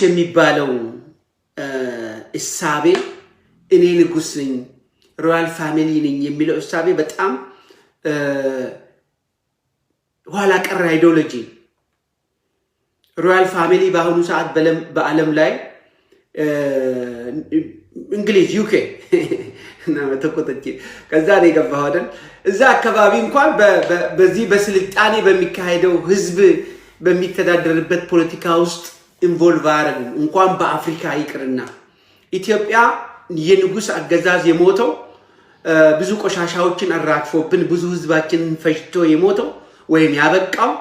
የሚባለው እሳቤ እኔ ንጉስ ነኝ ሮያል ፋሚሊ ነኝ የሚለው እሳቤ በጣም ኋላ ቀር አይዲዮሎጂ ሮያል ፋሚሊ በአሁኑ ሰዓት በዓለም ላይ እንግሊዝ ዩኬ እና ተቆጥቼ ከዛ ነው የገባው አይደል እዛ አካባቢ እንኳን በዚህ በስልጣኔ በሚካሄደው ህዝብ በሚተዳደርበት ፖለቲካ ውስጥ ኢንቮልቭ አረጉ እንኳን በአፍሪካ ይቅርና ኢትዮጵያ የንጉስ አገዛዝ የሞተው ብዙ ቆሻሻዎችን አራክፎብን ብዙ ህዝባችንን ፈጅቶ የሞተው ወይም ያበቃው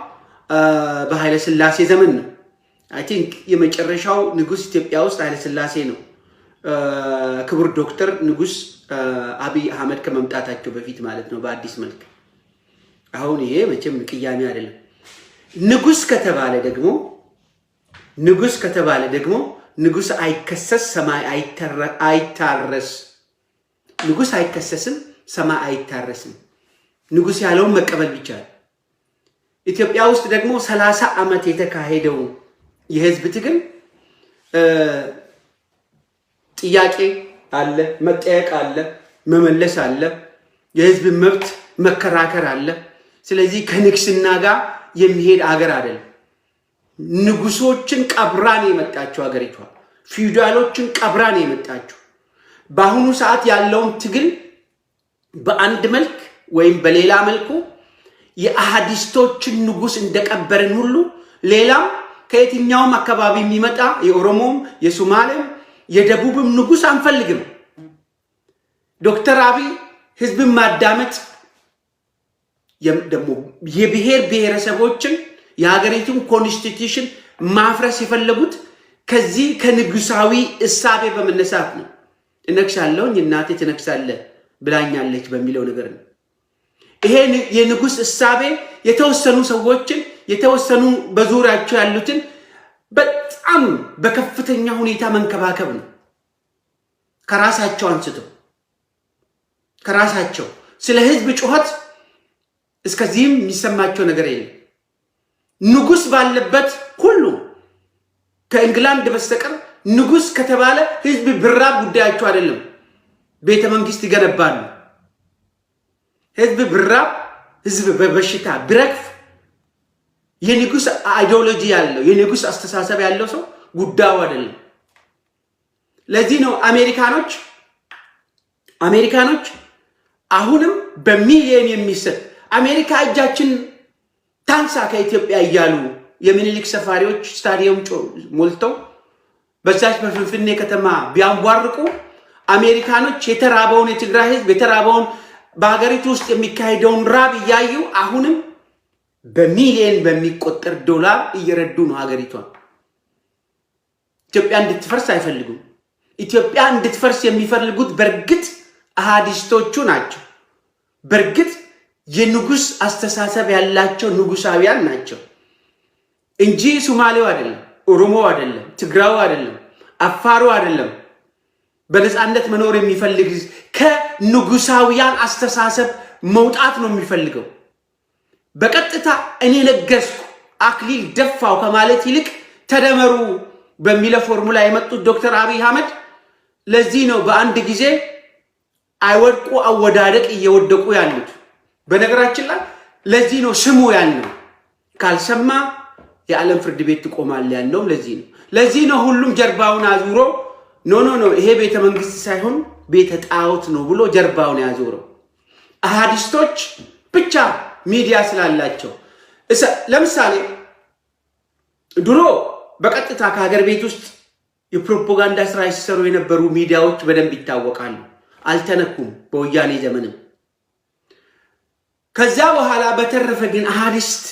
በኃይለ ሥላሴ ዘመን ነው አይ ቲንክ የመጨረሻው ንጉስ ኢትዮጵያ ውስጥ ኃይለ ሥላሴ ነው ክቡር ዶክተር ንጉስ አብይ አህመድ ከመምጣታቸው በፊት ማለት ነው በአዲስ መልክ አሁን ይሄ መቼም ቅያሜ አይደለም ንጉስ ከተባለ ደግሞ ንጉስ አይከሰስ ሰማይ አይታረስ ንጉስ አይከሰስም ሰማይ አይታረስም ንጉስ ያለውን መቀበል ብቻ ኢትዮጵያ ውስጥ ደግሞ 30 ዓመት የተካሄደው የህዝብ ትግል ጥያቄ አለ መጠየቅ አለ መመለስ አለ የህዝብ መብት መከራከር አለ ስለዚህ ከንግስና ጋር የሚሄድ አገር አይደለም ንጉሶችን ቀብራን የመጣቸው አገሪቷ ፊውዳሎችን ቀብራን የመጣቸው በአሁኑ ሰዓት ያለውን ትግል በአንድ መልክ ወይም በሌላ መልኩ የአሃዲስቶችን ንጉስ እንደቀበርን ሁሉ ሌላም ከየትኛውም አካባቢ የሚመጣ የኦሮሞም የሶማሌም የደቡብም ንጉስ አንፈልግም ዶክተር አብይ ህዝብን ማዳመጥ ደግሞ የብሔር ብሔረሰቦችን የሀገሪቱን ኮንስቲቲዩሽን ማፍረስ የፈለጉት ከዚህ ከንጉሳዊ እሳቤ በመነሳት ነው እነክሳለሁ እናቴ ትነክሳለ ብላኛለች በሚለው ነገር ነው ይሄ የንጉስ እሳቤ የተወሰኑ ሰዎችን የተወሰኑ በዙሪያቸው ያሉትን በጣም በከፍተኛ ሁኔታ መንከባከብ ነው ከራሳቸው አንስተው ከራሳቸው ስለ ህዝብ ጩኸት እስከዚህም የሚሰማቸው ነገር የለም ንጉስ ባለበት ሁሉ ከእንግላንድ በስተቀር ንጉስ ከተባለ ህዝብ ብራብ ጉዳያቸው አይደለም ቤተ መንግስት ይገነባሉ ህዝብ ብራብ ህዝብ በበሽታ ብረክፍ የንጉስ አይዲዮሎጂ ያለው የንጉስ አስተሳሰብ ያለው ሰው ጉዳዩ አይደለም ለዚህ ነው አሜሪካኖች አሁንም በሚሊዮን የሚሰጥ አሜሪካ እጃችን ታንሳ ከኢትዮጵያ እያሉ የሚኒሊክ ሰፋሪዎች ስታዲየም ሞልተው በዛች በፍንፍኔ ከተማ ቢያንቧርቁ አሜሪካኖች የተራበውን የትግራይ ህዝብ የተራበውን በአገሪቱ ውስጥ የሚካሄደውን ራብ እያዩ አሁንም በሚሊዮን በሚቆጠር ዶላር እየረዱ ነው ሀገሪቷን ኢትዮጵያ እንድትፈርስ አይፈልጉም ኢትዮጵያ እንድትፈርስ የሚፈልጉት በርግጥ አሃዲስቶቹ ናቸው በርግጥ የንጉስ አስተሳሰብ ያላቸው ንጉሳውያን ናቸው እንጂ ሶማሌው አይደለም ኦሮሞው አይደለም ትግራው አይደለም አፋሩ አይደለም በነፃነት መኖር የሚፈልግ ከንጉሳውያን አስተሳሰብ መውጣት ነው የሚፈልገው በቀጥታ እኔ ነገስኩ አክሊል ደፋው ከማለት ይልቅ ተደመሩ በሚለው ፎርሙላ የመጡት ዶክተር አብይ አህመድ ለዚህ ነው በአንድ ጊዜ አይወድቁ አወዳደቅ እየወደቁ ያሉት በነገራችን ላይ ለዚህ ነው ስሙ ያለው ካልሰማ የዓለም ፍርድ ቤት ትቆማል ያለው ለዚህ ነው ሁሉም ጀርባውን አዙሮ ኖ ይሄ ቤተ መንግስት ሳይሆን ቤተ ጣዖት ነው ብሎ ጀርባውን ያዞረው አሃዲስቶች ብቻ ሚዲያ ስላላቸው ለምሳሌ ድሮ በቀጥታ ከሀገር ቤት ውስጥ የፕሮፓጋንዳ ስራ ሲሰሩ የነበሩ ሚዲያዎች በደንብ ይታወቃሉ አልተነኩም በወያኔ ዘመንም ከዛ በኋላ በተረፈ ግን አሃዲስት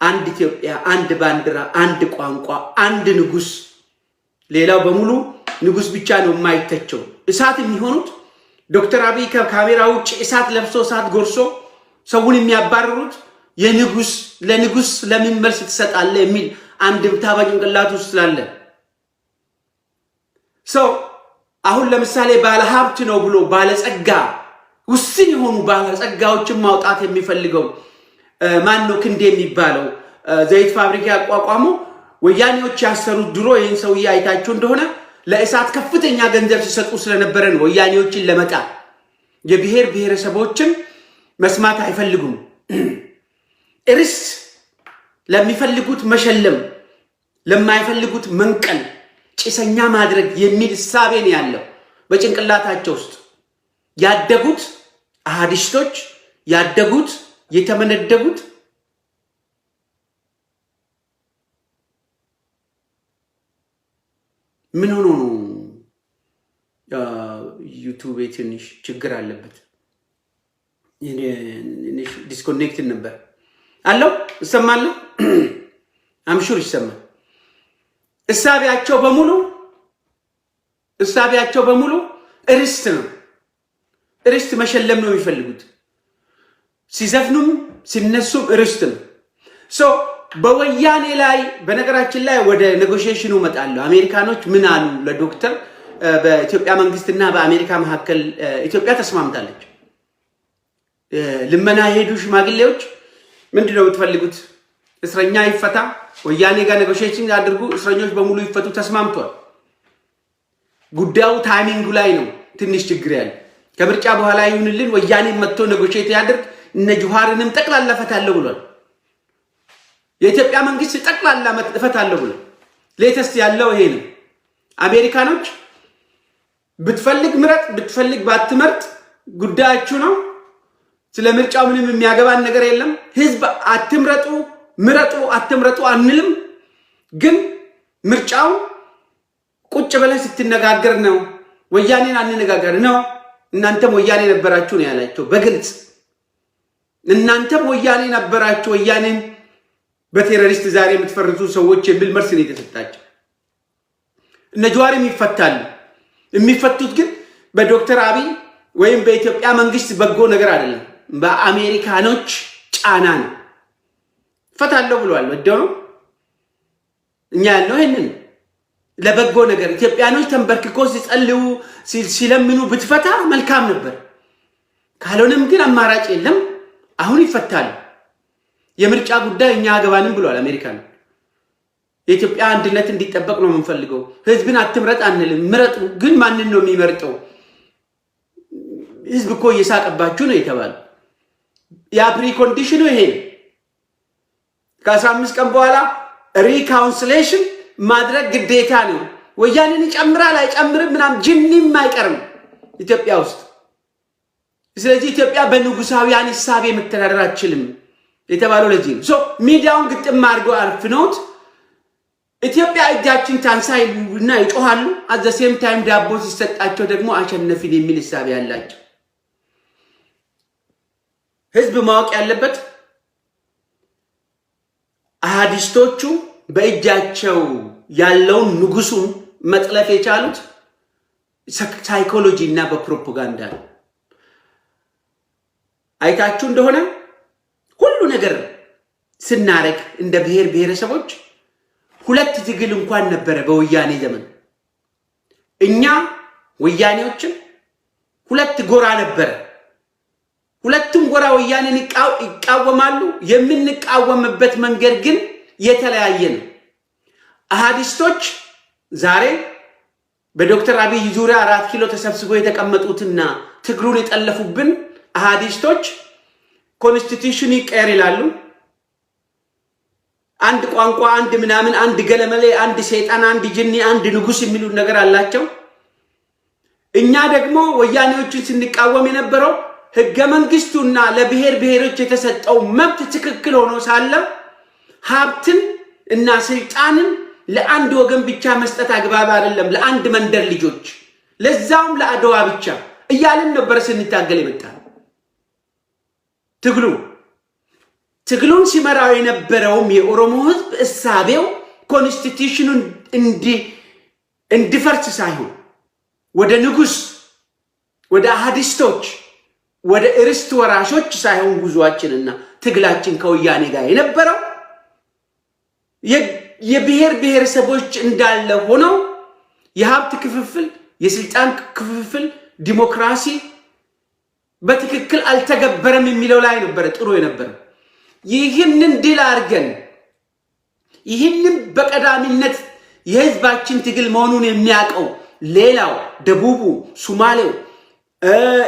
አንድ ኢትዮጵያ አንድ ባንዲራ አንድ ቋንቋ አንድ ንጉስ ሌላው በሙሉ ንጉስ ብቻ ነው የማይተቸው እሳት የሚሆኑት ዶክተር አብይ ከካሜራ ውጭ እሳት ለብሶ እሳት ጎርሶ ሰውን የሚያባርሩት ለንጉስ ለምን መልስ ትሰጣለ የሚል አንድ ታባጭንቅላት ውስጥ ስላለ አሁን ለምሳሌ ባለ ሀብት ነው ብሎ ባለ ጸጋ ውስን የሆኑ ባለ ጸጋዎችን ማውጣት የሚፈልገው ማን ነው ክንዴ የሚባለው ዘይት ፋብሪካ ያቋቋመው ወያኔዎች ያሰሩት ድሮ ይህን ሰውዬ አይታችሁ እንደሆነ ለእሳት ከፍተኛ ገንዘብ ሲሰጡ ስለነበረ ነው ወያኔዎችን ለመጣ የብሔር ብሔረሰቦችን መስማት አይፈልጉም ርስት ለሚፈልጉት መሸለም ለማይፈልጉት መንቀል ጭሰኛ ማድረግ የሚል ሐሳብ ነው ያለው በጭንቅላታቸው ውስጥ ያደጉት አሃዲስቶች ያደጉት የተመነደጉት ምን ሆኖ ነው ዩቲዩብ ትንሽ ችግር አለበት ዲስኮኔክት ነበር አለው እሰማለሁ አምሹር ይሰማል እሳቢያቸው በሙሉ ርስት ነው ርስት መሸለም ነው የሚፈልጉት ሲዘፍኑም ሲነሱም ርስት ነው ሶ በወያኔ ላይ በነገራችን ላይ ወደ ኔጎሺዬሽኑ መጣለው አሜሪካኖች ምን አሉ ለዶክተር በኢትዮጵያ መንግስትና በአሜሪካ መካከል ኢትዮጵያ ተስማምታለች ልመና ሄዱ ሽማግሌዎች ምንድነው የምትፈልጉት እስረኛ ይፈታ ወያኔ ጋር ኔጎሺዬሽን ያድርጉ እስረኞች በሙሉ ይፈቱ ተስማምቷል ጉዳዩ ታይሚንጉ ላይ ነው ትንሽ ችግር ያለ ከምርጫ በኋላ ይሁንልን ወያኔ መጥቶ ኔጎሺዬት ያድርግ እነ ጁሃርንም ጠቅላላ ፈታለው ብሏል የኢትዮጵያ መንግስት ጠቅላላ ፈታለው ብሏል ሌተስት ያለው ይሄ ነው አሜሪካኖች ብትፈልግ ምረጥ ብትፈልግ ባትመርጥ ጉዳያችሁ ነው ስለ ምርጫው ምንም የሚያገባን ነገር የለም ህዝብ አትምረጡ ምረጡ አትምረጡ አንልም ግን ምርጫው ቁጭ ብለን ስትነጋገር ነው ወያኔን አንነጋገር ነው እናንተም ወያኔ ነበራችሁ ነው ያላችሁ በግልጽ እናንተም ወያኔ ነበራችሁ ወያኔን በቴሮሪስት ዛሬ የምትፈርጁ ሰዎች የሚል መልስ ነው የተሰጣቸው እነ ጀዋርም ይፈታሉ የሚፈቱት ግን በዶክተር አብይ ወይም በኢትዮጵያ መንግስት በጎ ነገር አይደለም በአሜሪካኖች ጫና ነው ፈታለው ብለዋል ወደው እኛ ያለው ይሄንን ለበጎ ነገር ኢትዮጵያኖች ተንበርክኮ ሲጸልዩ ሲለምኑ ብትፈታ መልካም ነበር ካልሆነም ግን አማራጭ የለም አሁን ይፈታል የምርጫ ጉዳይ እኛ አገባንም ብለዋል አሜሪካን የኢትዮጵያ አንድነት እንዲጠበቅ ነው የምንፈልገው ህዝብን አትምረጥ አንልም ምረጡ ግን ማንን ነው የሚመርጠው ህዝብ እኮ እየሳቀባችሁ ነው የተባለ ያ ፕሪ ኮንዲሽኑ ይሄ ከ15 ቀን በኋላ ሪካውንስሌሽን ማድረግ ግዴታ ነው ወያኔን ይጨምራል አይጨምርም ምናም ጅኒም አይቀርም ኢትዮጵያ ውስጥ ስለዚህ ኢትዮጵያ በንጉሳውያን ሐሳብ የምትተዳደር አትችልም የተባለው ለዚህ ሶ ሚዲያውን ግጥም አድርገው አርፍኖት ኢትዮጵያ እጃችን ታንሳይና ይጮሃሉ at the same time ዳቦ ሲሰጣቸው ደግሞ አሸነፊን የሚል ሐሳብ ያላቸው ህዝብ ማወቅ ያለበት አሃዲስቶቹ በእጃቸው ያለውን ንጉሱን መጥለፍ የቻሉት ሳይኮሎጂ እና በፕሮፓጋንዳ አይታችሁ እንደሆነ ሁሉ ነገር ስናረክ እንደ ብሔር ብሔረሰቦች ሁለት ትግል እንኳን ነበር በወያኔ ዘመን እኛ ወያኔዎችን ሁለት ጎራ ነበር ሁለቱም ጎራ ወያኔን ይቃወማሉ የምንቃወምበት መንገድ ግን የተለያየ ነው አሃዲስቶች ዛሬ በዶክተር አብይ ዙሪያ 4 ኪሎ ተሰብስበው የተቀመጡትና ትግሩን የጠለፉብን አሃዲስቶች ኮንስቲቲዩሽን ይቀር ይላሉ አንድ ቋንቋ አንድ ምናምን አንድ ገለመሌ አንድ ሰይጣን አንድ ጅኒ አንድ ንጉስ የሚሉ ነገር አላቸው እኛ ደግሞ ወያኔዎችን ስንቃወም የነበረው ህገ መንግስቱና ለብሔር ብሔሮች የተሰጠው መብት ትክክል ሆኖ ሳለ ሀብትን እና ስልጣንን ለአንድ ወገን ብቻ መስጠት አግባብ አይደለም ለአንድ መንደር ልጆች ለዛውም ለአድዋ ብቻ እያልን ነበር ስንታገል የመጣው ትግሉን ሲመራው የነበረው የኦሮሞ ህዝብ እሳቤው ኮንስቲቲዩሽኑን እንዲፈርስ ሳይሆን ወደ ንጉስ ወደ አሃዲስቶች ወደ እርስት ወራሾች ሳይሆን ጉዟችንና ትግላችን ከወያኔ ጋር የነበረው የብሔር ብሔረሰቦች እንዳለ ሆነው የሀብት ክፍፍል የስልጣን ክፍፍል ዲሞክራሲ በትክክል አልተገበረም የሚለው ላይ ነበር ጥሩ የነበረው ይህንን ድል አድርገን ይህንን በቀዳሚነት የህዝባችን ትግል መሆኑን የሚያውቀው ሌላው ደቡቡ፣ ሶማሌው፣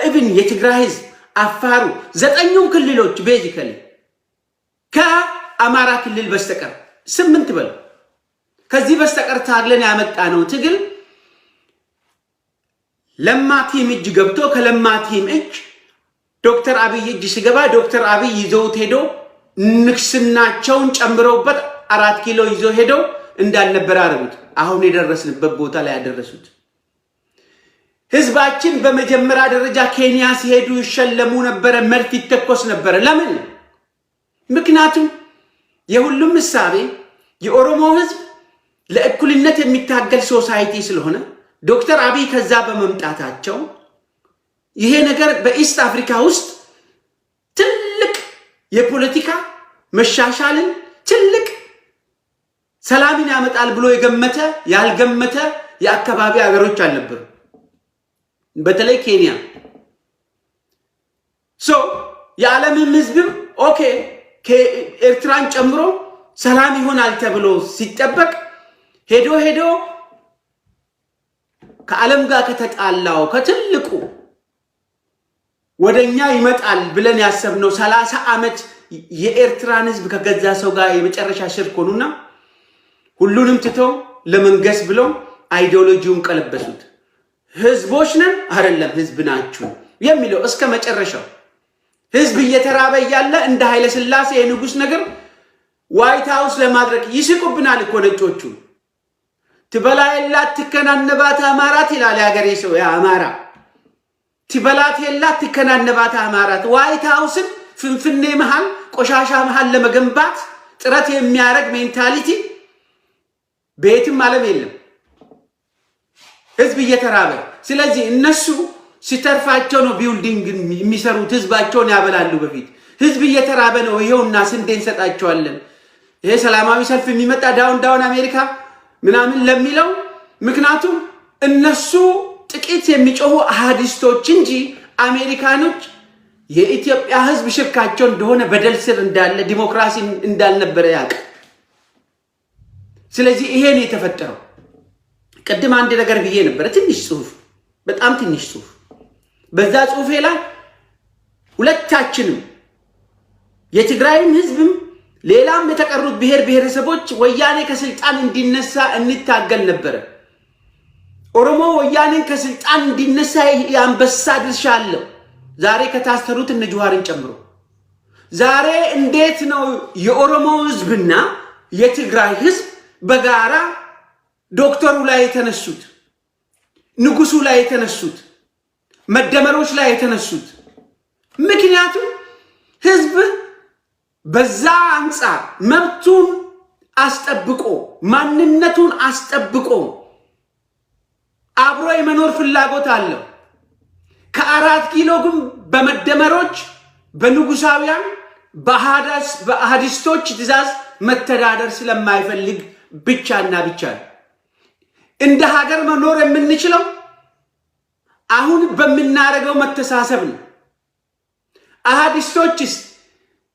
ኢቭን የትግራይ ህዝብ፣ አፋሩ፣ 9ኙም ክልሎች ቤዚካሊ ከአማራ ክልል በስተቀር 8 በለው ከዚህ በስተቀር ታግለን ያመጣነው ትግል ለማቲም እጅ ገብቶ ከለማቲም እጅ ዶክተር አብይ እጅ ሲገባ ዶክተር አብይ ይዘውት ሄዶ ንክስናቸውን ጨምረውበት 4 ኪሎ ይዞ ሄዶ እንዳልነበረ አረጉት። አሁን የደረስንበት ቦታ ላይ ያደረሱት ህዝባችን በመጀመሪያ ደረጃ ኬንያ ሲሄዱ ይሸለሙ ነበር፣ መርፍ ይተኮስ ነበር። ለምን? ምክንያቱም የሁሉም ምሳቤ የኦሮሞ ህዝብ ለእኩልነት የሚታገል ሶሳይቲ ስለሆነ ዶክተር አብይ ከዛ በመምጣታቸው ይሄ ነገር በኢስት አፍሪካ ውስጥ ትልቅ የፖለቲካ መሻሻልን ትልቅ ሰላምን ያመጣል ብሎ የገመተ ያልገመተ የአካባቢ ሀገሮች አልነበሩ። በተለይ ኬንያ የዓለም ህዝብም ኦኬ ኤርትራን ጨምሮ ሰላም ይሆናል ተብሎ ሲጠበቅ ሄዶ ከዓለም ጋር ከተጣላው ከትልቁ ወደኛ ይመጣል ብለን ያሰብነው 30 ዓመት የኤርትራን ህዝብ ከገዛ ሰው ጋር የመጨረሻ ሽርክ ሆኑና ሁሉንም ትተው ለመንገስ ብለው አይዲዮሎጂውን ቀለበሱት። ህዝቦች ነን አይደለም ህዝብ ናችሁ የሚለው እስከ መጨረሻው ህዝብ እየተራበ ያለ እንደ ኃይለ ሥላሴ የንጉስ ነገር ዋይት ሃውስ ለማድረግ ይስቁብናል እኮ ነጮቹ። ትበላይላት ትከናነባት አማራት ይላል ያገሬ ሰው። ያ አማራ ትበላት የላት ትከናነባት አማራት ዋይት ሃውስን ፍንፍኔ መሃል ቆሻሻ መሃል ለመገንባት ጥረት የሚያረግ ሜንታሊቲ ቤትም ዓለም የለም። ህዝብ እየተራበ ስለዚህ እነሱ ሲተርፋቸው ነው ቢልዲንግ የሚሰሩት፣ ህዝባቸውን ያበላሉ። በፊት ህዝብ እየተራበ ነው ይሄውና ስንዴ እንሰጣቸዋለን። ይሄ ሰላማዊ ሰልፍ የሚመጣ ዳውን አሜሪካ ምናምን ለሚለው ምክንያቱም እነሱ ጥቂት የሚጮሁ አሃዲስቶች እንጂ አሜሪካኖች የኢትዮጵያ ህዝብ ሽርካቸው እንደሆነ በደል ስር እንዳለ ዲሞክራሲ እንዳልነበረ ያውቅ። ስለዚህ ይሄን የተፈጠረው ቀደም አንድ ነገር ብዬ ነበር። ትንሽ ጽሁፍ በጣም ትንሽ ጽሁፍ በዛ ጽሁፌ ላይ ሁለታችንም የትግራይም ህዝብም ሌላም የተቀሩት ብሔር ብሔረሰቦች ወያኔ ከስልጣን እንዲነሳ እንታገል ነበር። ኦሮሞ ወያኔን ከስልጣን እንዲነሳ ያንበሳ ድርሻ አለው። ዛሬ ከታሰሩት እነ ጁሃርን ጨምሮ ዛሬ እንዴት ነው የኦሮሞ ህዝብና የትግራይ ህዝብ በጋራ ዶክተሩ ላይ የተነሱት፣ ንጉሱ ላይ የተነሱት፣ መደመሮች ላይ የተነሱት? ምክንያቱም ህዝብ በዛ አንፃር መብቱን አስጠብቆ ማንነቱን አስጠብቆ አብሮ የመኖር ፍላጎት አለው። ከ4 ኪሎ ግን በመደመሮች በንጉሳውያን በአሃዲስቶች ትእዛዝ መተዳደር ስለማይፈልግ ብቻና ብቻ እንደ ሀገር መኖር የምንችለው አሁን በሚናረገው መተሳሰብ ነው። አሃዲስቶችስ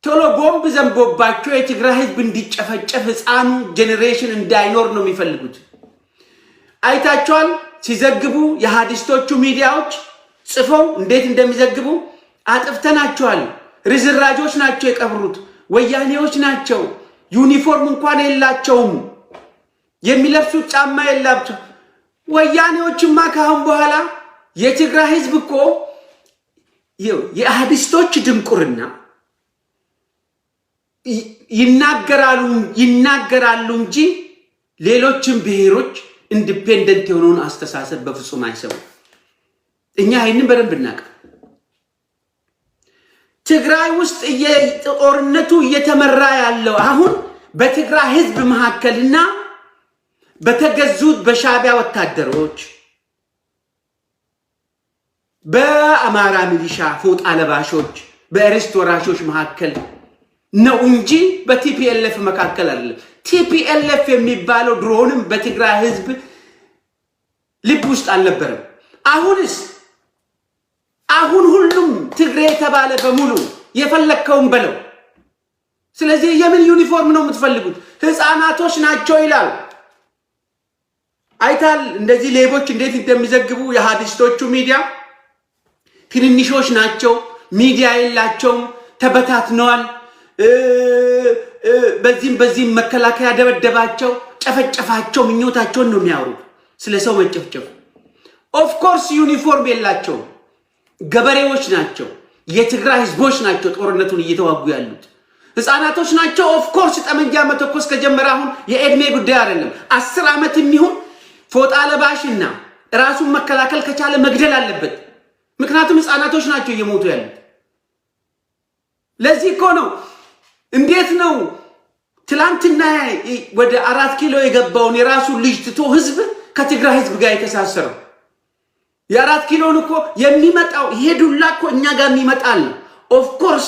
ቶሎ ቦምብ ዘንቦባቸው የትግራይ ህዝብ እንዲጨፈጨፍ ህፃኑ ጄኔሬሽን እንዳይኖር ነው የሚፈልጉት። አይታቸዋል ሲዘግቡ የአሃዲስቶቹ ሚዲያዎች ጽፈው እንዴት እንደሚዘግቡ አጥፍተናቸዋል። ርዝራጆች ናቸው የቀብሩት፣ ወያኔዎች ናቸው፣ ዩኒፎርም እንኳን የላቸውም፣ የሚለብሱት ጫማ የላቸው። ወያኔዎችማ ካሁን በኋላ የትግራይ ህዝብ እኮ የአሃዲስቶች ድንቁርና ይናገራሉ እንጂ ሌሎችም ብሔሮች ኢንዲፔንደንት የሆነውን አስተሳሰብ በፍጹም አይሰሙም። እኛ ይሄንን በደንብ እናውቅ። ትግራይ ውስጥ ጦርነቱ እየተመራ ያለው አሁን በትግራይ ህዝብ መካከልና በተገዙት በሻዕቢያ ወታደሮች በአማራ ሚሊሻ ፎጣ ለባሾች በእርስት ወራሾች መካከል ነው እንጂ በቲፒኤልኤፍ መካከል አይደለም። ቲፒኤልኤፍ የሚባለው ድሮንም በትግራይ ህዝብ ልብ ውስጥ አልነበረም። አሁን ሁሉም ትግሬ የተባለ በሙሉ የፈለከውን በለው። ስለዚህ የምን ዩኒፎርም ነው የምትፈልጉት? ህፃናቶች ናቸው ይላል። አይታል እንደዚህ ሌቦች እንዴት እንደሚዘግቡ የሃዲስቶቹ ሚዲያ ትንንሾች ናቸው፣ ሚዲያ የላቸውም፣ ተበታትነዋል። በዚህም መከላከያ ደበደባቸው፣ ጨፈጨፋቸው፣ ምኞታቸውን ነው የሚያወሩት ስለ ሰው መጨፍጨፍ። ኦፍ ኮርስ ዩኒፎርም የላቸው፣ ገበሬዎች ናቸው፣ የትግራይ ህዝቦች ናቸው ጦርነቱን እየተዋጉ ያሉት። ህፃናቶች ናቸው። ኦፍ ኮርስ ጠመንጃ መተኮስ ከጀመረ አሁን የእድሜ ጉዳይ አይደለም። 10 ዓመት የሚሆን ፎጣ ለባሽና ራሱን መከላከል ከቻለ መግደል አለበት። ምክንያቱም ህፃናቶች ናቸው እየሞቱ ያሉት። ለዚህ እኮ ነው እንዴት ነው ትላንትና ወደ 4 ኪሎ የገባውን የራሱን ልጅ ትቶ ህዝብ ከትግራይ ህዝብ ጋር የተሳሰረው? የ4 ኪሎን እኮ የሚመጣው ይሄ ዱላ እኮ እኛ ጋር የሚመጣል። ኦፍ ኮርስ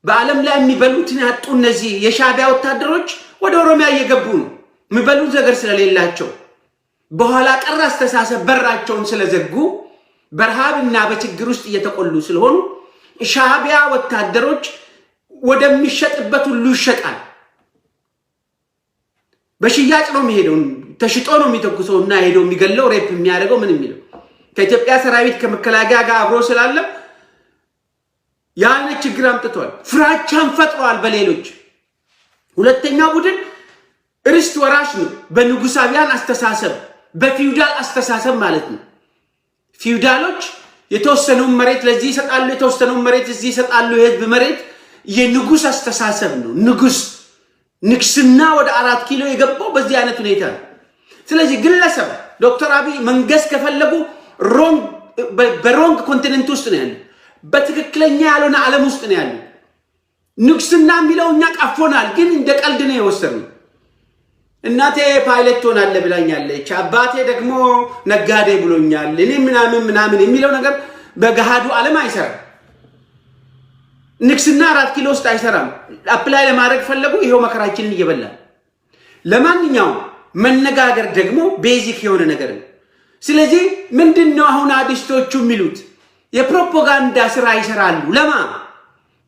በዓለም ላይ የሚበሉትን ያጡ እነዚህ የሻዕቢያ ወታደሮች ወደ ኦሮሚያ እየገቡ ነው። የሚበሉት ነገር ስለሌላቸው በኋላ ቀር አስተሳሰብ በራቸውን ስለዘጉ በረሃብና በችግር ውስጥ እየተቆሉ ስለሆኑ ሻዕቢያ ወታደሮች ወደሚሸጥበት ሁሉ ይሸጣል። በሽያጭ ነው የሚሄደው፣ ተሽጦ ነው የሚተኩሰው እና ሄደው የሚገለው ሬፕ የሚያደርገው ምን የሚለው ከኢትዮጵያ ሰራዊት ከመከላከያ ጋር አብሮ ስላለ ያን ችግር አምጥቷል። ፍራቻን ፈጥሯል በሌሎች። ሁለተኛው ቡድን ርስት ወራሽ ነው በንጉሳውያን አስተሳሰብ፣ በፊውዳል አስተሳሰብ ማለት ነው። ፊውዳሎች የተወሰነውን መሬት ለዚህ ይሰጣሉ፣ የተወሰነውን መሬት እዚህ ይሰጣሉ። የህዝብ መሬት የንጉስ አስተሳሰብ ነው። ንግስና ወደ 4 ኪሎ የገባው በዚህ አይነት ሁኔታ ነው። ስለዚህ ግለሰብ ዶክተር አብይ መንገስ ከፈለጉ በሮንግ ኮንቲኔንት ውስጥ ነው ያለው፣ በትክክለኛ ያልሆነ ዓለም ውስጥ ነው ያለው። ንግስና የሚለው እኛ ቀፎናል፣ ግን እንደ ቀልድ ነው የወሰድነው። እናቴ ፓይለት ትሆናለህ ብላኛለች፣ አባቴ ደግሞ ነጋዴ ብሎኛል፣ እኔ ምናምን የሚለው ነገር በገሃዱ ዓለም አይሰራም። ንግስና 4 ኪሎ ውስጥ አይሰራም። አፕላይ ለማድረግ ፈለጉ፣ ይሄው መከራችንን እየበላል። ለማንኛውም መነጋገር ደግሞ ቤዚክ የሆነ ነገር ነው። ስለዚህ ምንድነው አሁን አዲስቶቹ የሚሉት? የፕሮፓጋንዳ ስራ ይሰራሉ።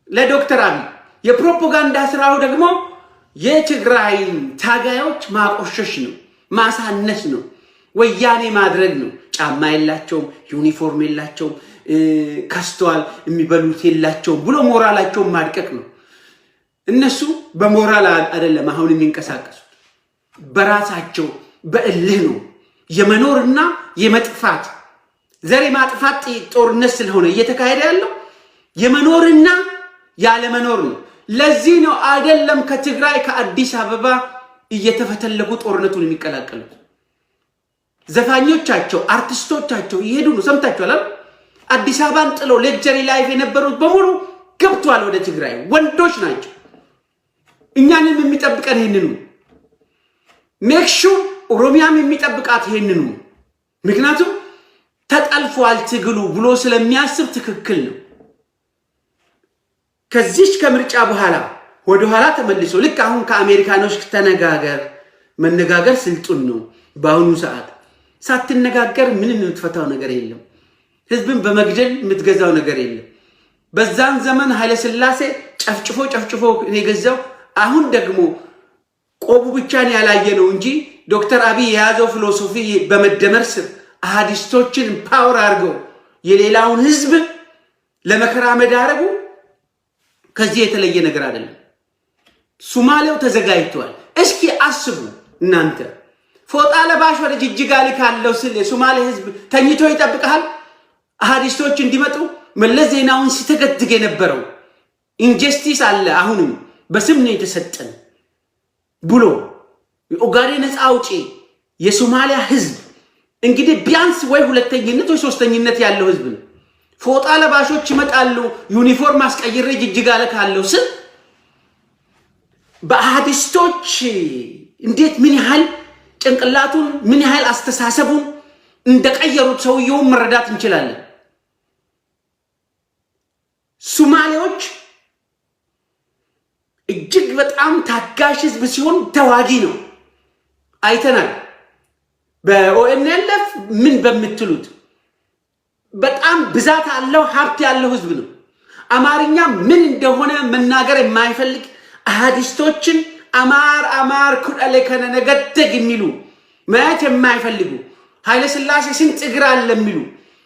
ለዶክተር አብይ የፕሮፓጋንዳ ስራው ደግሞ የትግራይ ታጋዮች ማቆሸሽ ነው፣ ማሳነስ ነው፣ ወያኔ ማድረግ ነው። ጫማ የላቸውም፣ ዩኒፎርም የላቸውም፣ ከስተዋል፣ የሚበሉት የላቸውም ብሎ ሞራላቸውን ማድቀቅ ነው። እነሱ በሞራል አይደለም አሁን የሚንቀሳቀሱት፣ በራሳቸው በእልህ ነው። የመኖርና የመጥፋት ዘር ማጥፋት ጦርነት ስለሆነ እየተካሄደ ያለው የመኖርና ያለመኖር ነው። ለዚህ ነው አይደለም ከትግራይ ከአዲስ አበባ እየተፈተለጉ ጦርነቱን የሚቀላቀሉት። ዘፋኞቻቸው አርቲስቶቻቸው ይሄዱ ነው። ሰምታችኋል። አዲስ አበባን ጥሎ ሌክቸሪ ላይፍ የነበሩት በሙሉ ገብቷል ወደ ትግራይ። ወንዶች ናቸው። እኛንም የሚጠብቀን ይሄንኑ ሜክሹ ኦሮሚያም የሚጠብቃት ይሄንኑ። ምክንያቱም ተጠልፏል ትግሉ ብሎ ስለሚያስብ ትክክል ነው። ከዚህ ከምርጫ በኋላ ወደ ኋላ ተመልሶ ልክ አሁን ከአሜሪካኖች መነጋገር ስልጡን ነው። በአሁኑ ሰዓት ሳትነጋገር ምንም የምትፈታው ነገር የለም። ህዝብን በመግደል የምትገዛው ነገር የለም። በዛን ዘመን ኃይለ ሥላሴ ጨፍጭፎ የገዛው አሁን ደግሞ ቆቡ ብቻን ያላየ ነው እንጂ ዶክተር አብይ የያዘው ፊሎሶፊ በመደመር ስር አሃዲስቶችን ፓወር አድርገው የሌላውን ህዝብ ለመከራ መዳረጉ ከዚህ የተለየ ነገር አይደለም። ሶማሌው ተዘጋጅቷል። እስኪ አስቡ እናንተ ፎጣ ለባሽ ወደ ጅጅጋ ልካለው ስለ ሶማሌ ህዝብ ተኝቶ ይጠብቃል አሃዲስቶች እንዲመጡ። መለስ ዜናውን ሲተገትግ የነበረው ኢንጀስቲስ አለ አሁንም በስም ነው የተሰጠን ብሎ ኦጋዴን ነፃ አውጪ የሶማሊያ ህዝብ እንግዲህ ቢያንስ ወይ ሁለተኝነት ወይ ሶስተኝነት ያለው ህዝብ ነው። ፎጣ ለባሾች ይመጣሉ፣ ዩኒፎርም አስቀይሬ ጅጅጋ ልካለው ስል በአሃዲስቶች እንዴት ምን ያህል ጭንቅላቱን ምን ያህል አስተሳሰቡን እንደቀየሩት ሰውየውን መረዳት እንችላለን። ሶማሌዎች እጅግ በጣም ታጋሽ ህዝብ ሲሆን ተዋጊ ነው። አይተናል። በኦኤንኤልኤፍ ምን በምትሉት በጣም ብዛት አለው ሀብት ያለው ህዝብ ነው። አማርኛ ምን እንደሆነ መናገር የማይፈልግ አሃዲስቶችን አማር ኩዳለ ከነ ነገደግ የሚሉ ማየት የማይፈልጉ ኃይለ ሥላሴ ስንት እግር አለ የሚሉ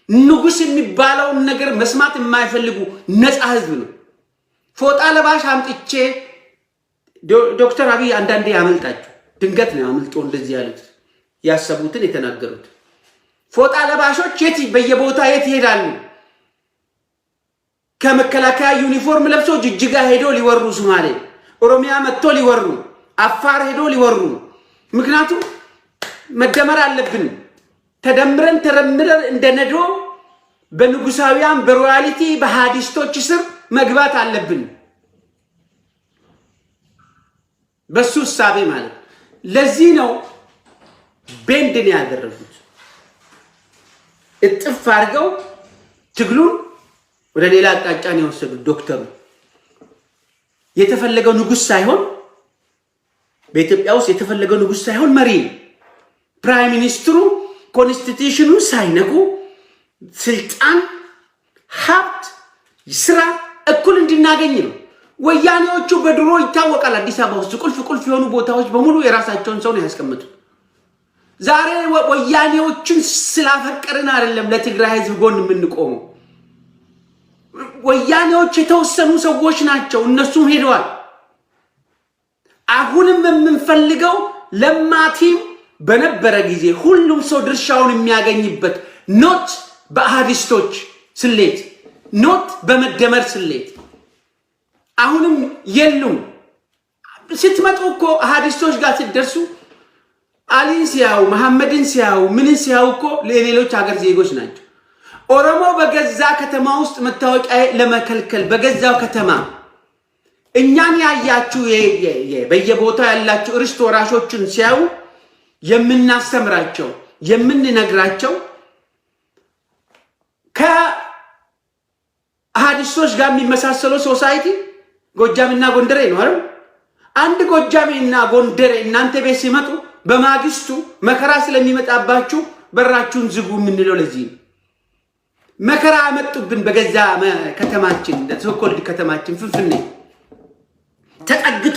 ንጉስ የሚባለው ነገር መስማት የማይፈልጉ ነፃ ህዝብ ነው። ፎጣ ለባሽ አምጥቼ ዶክተር አብይ አንዳንዴ ያመልጣቸው ድንገት ነው ያመልጦ እንደዚህ ያሉት ያሰቡትን የተናገሩት። ፎጣ ለባሾች የት በየቦታ የት ይሄዳሉ? ከመከላከያ ዩኒፎርም ለብሶ ጅጅጋ ሄዶ ሊወሩ፣ ሶማሌ ኦሮሚያ መጥቶ ሊወሩ፣ አፋር ሄዶ ሊወሩ። ምክንያቱም መደመር አለብን። ተደምረን እንደነዶ በንጉሳውያን በሮያሊቲ በሃዲስቶች ስር መግባት አለብን። በሱ ሐሳቤ ማለት ለዚህ ነው ቤንድን ያደረጉት። እጥፍ አድርገው ትግሉን ወደ ሌላ አቅጣጫ ነው የወሰዱት። ዶክተሩ የተፈለገው ንጉስ ሳይሆን በኢትዮጵያ ውስጥ የተፈለገው ንጉስ ሳይሆን መሪ ፕራይም ሚኒስትሩ ኮንስቲቲዩሽኑን ሳይነኩ ስልጣን፣ ሀብት፣ ስራ እኩል እንድናገኝ ነው። ወያኔዎቹ በድሮ ይታወቃል። አዲስ አበባ ውስጥ ቁልፍ የሆኑ ቦታዎች በሙሉ የራሳቸውን ሰው ነው ያስቀምጡት። ዛሬ ወያኔዎችን ስላፈቀርን አይደለም ለትግራይ ህዝብ ጎን የምንቆመው። ወያኔዎች የተወሰኑ ሰዎች ናቸው፣ እነሱም ሄደዋል። አሁንም የምንፈልገው ለማቲም በነበረ ጊዜ ሁሉም ሰው ድርሻውን የሚያገኝበት ኖት በአሃዲስቶች ስሌት ኖት በመደመር ስሌት አሁንም የሉም። ስትመጡ እኮ አሃዲስቶች ጋር ስትደርሱ አሊን ሲያው መሐመድን ሲያው ምን ሲያው እኮ ለሌሎች ሀገር ዜጎች ናቸው። ኦሮሞ በገዛ ከተማ ውስጥ መታወቂያ ለመከልከል በገዛው ከተማ እኛን ያያችሁ በየቦታው ያላችሁ ርስት ወራሾችን ሲያው የምናስተምራቸው የምንነግራቸው ከአሃዲስቶች ጋር የሚመሳሰለው ሶሳይቲ ጎጃምና ጎንደሬ ነው አይደል? አንድ ጎጃሜና ጎንደሬ እናንተ ቤት ሲመጡ በማግስቱ መከራ ስለሚመጣባችሁ በራችሁን ዝጉ የምንለው ለዚህ ነው። መከራ አመጡብን በገዛ ከተማችን ለሶኮልድ ከተማችን ፍንፍኔ ተጠግቶ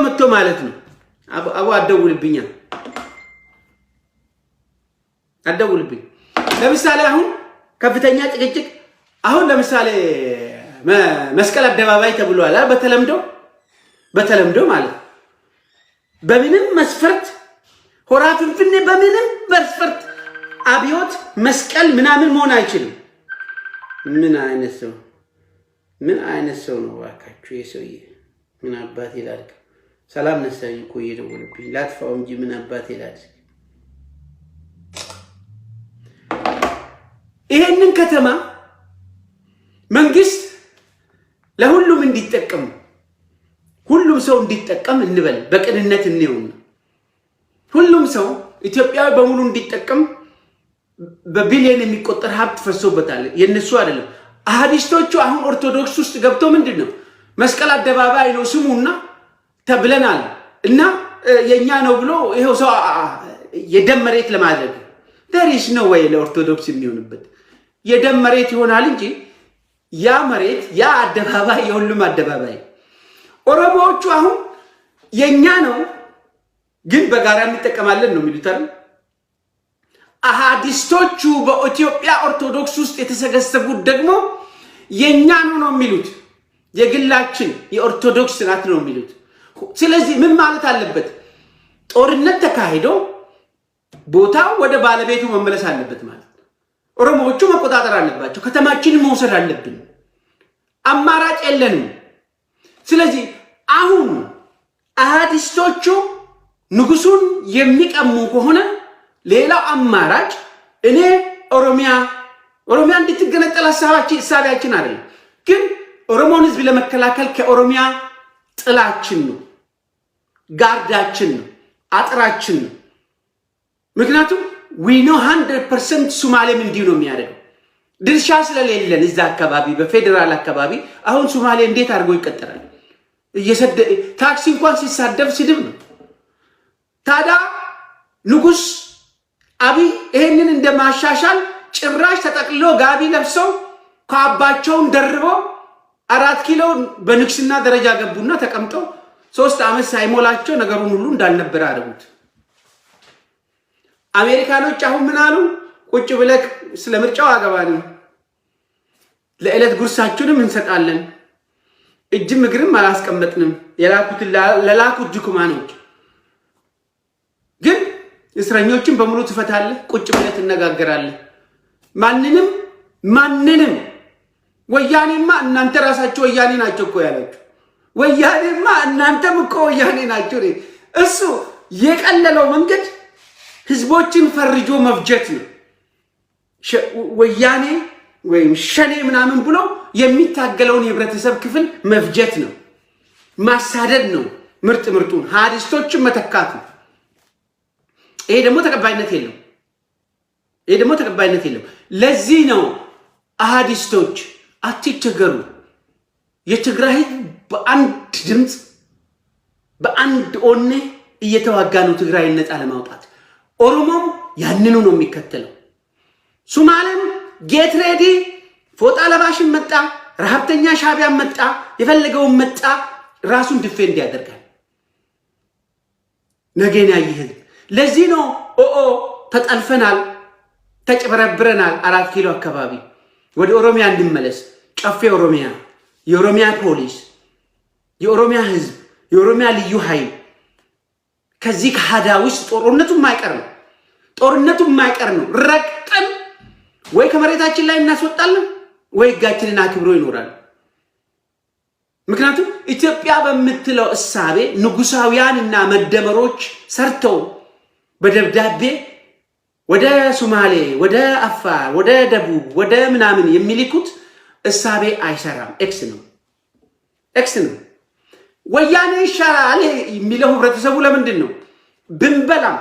መጥቶ ማለት ነው። አቡ አደውልብኝ። ለምሳሌ አሁን ከፍተኛ ጭቅጭቅ አሁን ለምሳሌ መስቀል አደባባይ ተብሏል በተለምዶ ማለት በምንም መስፈርት ሆራ ፍንፍኔ በምንም መስፈርት አብዮት መስቀል ምናምን መሆን አይችልም። ምን አይነት ሰው ነው ዋካችሁ? የሰውዬ ምን አባት ይላል? ሰላም ነሳኝ እኮ እየደወለብኝ ላጥፋው እንጂ ምን አባት ይላል? ይሄንን ከተማ መንግስት ለሁሉም እንዲጠቀም ሁሉም ሰው እንዲጠቀም እንበል፣ በቅንነት እንየውና ሁሉም ሰው ኢትዮጵያዊ በሙሉ እንዲጠቀም በቢሊየን የሚቆጠር ሀብት ፈሶበታል። የነሱ አይደለም። አሃዲስቶቹ አሁን ኦርቶዶክስ ውስጥ ገብቶ ምንድነው መስቀል አደባባይ ነው ስሙና ተብለናል እና የኛ ነው ብሎ ይሄው ሰው የደም መሬት ለማድረግ there is no way ለኦርቶዶክስ የሚሆንበት የደም መሬት ይሆናል እንጂ ያ መሬት ያ አደባባይ የሁሉም አደባባይ። ኦሮሞዎቹ አሁን የኛ ነው ግን በጋራ እንጠቀማለን ነው የሚሉት አይደል? አሃዲስቶቹ በኢትዮጵያ ኦርቶዶክስ ውስጥ የተሰገሰቡት ደግሞ የኛ ነው የሚሉት፣ የግላችን የኦርቶዶክስ ናት ነው የሚሉት። ስለዚህ ምን ማለት አለበት? ጦርነት ተካሂዶ ቦታው ወደ ባለቤቱ መመለስ አለበት ማለት ነው። ኦሮሞዎቹ መቆጣጠር አለባቸው። ከተማችንን መውሰድ አለብን። አማራጭ የለንም። ስለዚህ አሁን አሃዲስቶቹ ንጉሱን የሚቀሙ ከሆነ ሌላው አማራጭ እኔ ኦሮሚያ እንድትገነጠል ሐሳባችን አይደለም፣ ግን ኦሮሞን ህዝብ ለመከላከል ከኦሮሚያ ጥላችን ነው፣ ጋርዳችን ነው፣ አጥራችን ነው። ምክንያቱም we know 100% ሶማሌም እንዲሁ ነው የሚያደርገው። ድርሻ ስለሌለን እዛ አካባቢ በፌደራል አካባቢ አሁን ሶማሌ እንዴት አድርጎ ይቀጥራል? ታክሲ እንኳን ሲሳደብ ስድብ ነው። ታዲያ ንጉስ አብይ ይሄንን እንደማሻሻል ጭራሽ ተጠቅልሎ ጋቢ ለብሰው ካባቸውን ደርበው 4 ኪሎ በንግስና ደረጃ ገቡና ተቀምጠው 3 ዓመት ሳይሞላቸው ነገሩን ሁሉ እንዳልነበረ አደረጉት። አሜሪካኖች አሁን ምን አሉ? ቁጭ ብለክ ስለምርጫው አገባንም ለዕለት ጉርሳችሁንም እንሰጣለን፣ እጅም እግርም አላስቀመጥንም ለላኩት ድኩማኖች፣ ግን እስረኞችን በሙሉ ትፈታለህ፣ ቁጭ ብለህ ትነጋገራለህ። ማንንም ወያኔማ እናንተ ራሳችሁ ወያኔ ናቸው እኮ ያላችሁ። ወያኔማ እናንተም እኮ ወያኔ ናቸው። እሱ የቀለለው መንገድ ህዝቦችን ፈርጆ መፍጀት ነው። ወያኔ ወይም ሸኔ ምናምን ብሎ የሚታገለውን የህብረተሰብ ክፍል መፍጀት ነው፣ ማሳደድ ነው፣ ምርጡን ሀዲስቶችን መተካት ነው። ይሄ ደግሞ ተቀባይነት የለም። ለዚህ ነው አሃዲስቶች አትቸገሩ። የትግራይ በአንድ ድምፅ በአንድ ኦኔ እየተዋጋ ነው ትግራይን ነፃ ለማውጣት። ኦሮሞም ያንኑ ነው የሚከተለው። ሱማሌም ጌት ሬዲ፣ ፎጣ ለባሽን መጣ፣ ረሃብተኛ ሻቢያን መጣ፣ የፈለገውን መጣ፣ ራሱን ዲፌንድ ያደርጋል። ነገና ይህን ለዚህ ነው ተጠልፈናል፣ ተጨበረብረናል። 4 ኪሎ አካባቢ ወደ ኦሮሚያ እንድመለስ ጨፌ ኦሮሚያ፣ የኦሮሚያ ፖሊስ፣ የኦሮሚያ ህዝብ፣ የኦሮሚያ ልዩ ኃይል ከዚህ ከሃዳ ውስጥ ጦርነቱ የማይቀር ነው። ረቀም ወይ ከመሬታችን ላይ እናስወጣለን ወይ ህጋችንን አክብሮ ይኖራል። ምክንያቱም ኢትዮጵያ በምትለው እሳቤ ንጉሳውያንና መደመሮች ሰርተው በደብዳቤ ወደ ሶማሌ፣ ወደ አፋር፣ ወደ ደቡብ፣ ወደ ምናምን የሚልኩት እሳቤ አይሰራም። ኤክስ ነው። ወያኔ ይሻላል የሚለው ህብረተሰቡ ለምንድን ነው? ብንበላም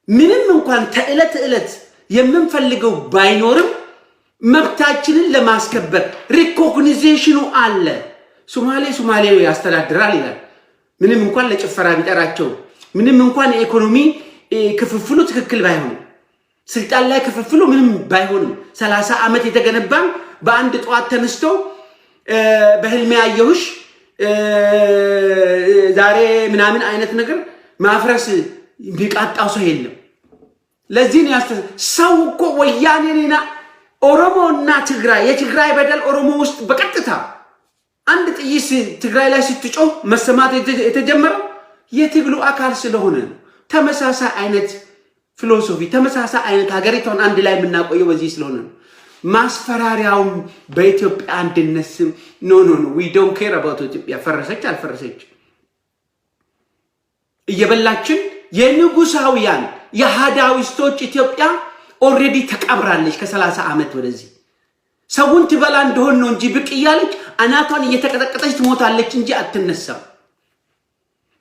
ምንም እንኳን ተዕለት የምንፈልገው ባይኖርም መብታችንን ለማስከበር ሪኮግኒዜሽኑ አለ። ሶማሌ ያስተዳድራል ይላል። ምንም እንኳን ለጭፈራ ቢጠራቸው፣ ምንም እንኳን የኢኮኖሚ ክፍፍሉ ትክክል ባይሆንም፣ ስልጣን ላይ ክፍፍሉ ምንም ባይሆንም 30 ዓመት የተገነባን በአንድ ጠዋት ተነስቶ በህልሜ ያየሁሽ ዛሬ ምናምን አይነት ነገር ማፍረስ ቢቃጣው ሰው የለም። ለዚህ ነው ሰው እኮ ወያኔና ኦሮሞና ትግራይ የትግራይ በደል ኦሮሞ ውስጥ በቀጥታ አንድ ጥይት ትግራይ ላይ ስትጮህ መሰማት የተጀመረው የትግሉ አካል ስለሆነ ነው። ተመሳሳይ አይነት ፊሎሶፊ፣ ተመሳሳይ አይነት ሀገሪቷን አንድ ላይ የምናቆየው በዚህ ስለሆነ ነው። ማስፈራሪያውም በኢትዮጵያ አንድነት ስም ኖ we don't care about ኢትዮጵያ ፈረሰች አልፈረሰች እየበላችን የንጉሳውያን የሃዳዊስቶች ኢትዮጵያ ኦሬዲ ተቀብራለች። ከ30 ዓመት ወደዚህ ሰውን ትበላ እንደሆነ ነው እንጂ ብቅ እያለች አናቷን እየተቀጠቀጠች ትሞታለች እንጂ አትነሳም።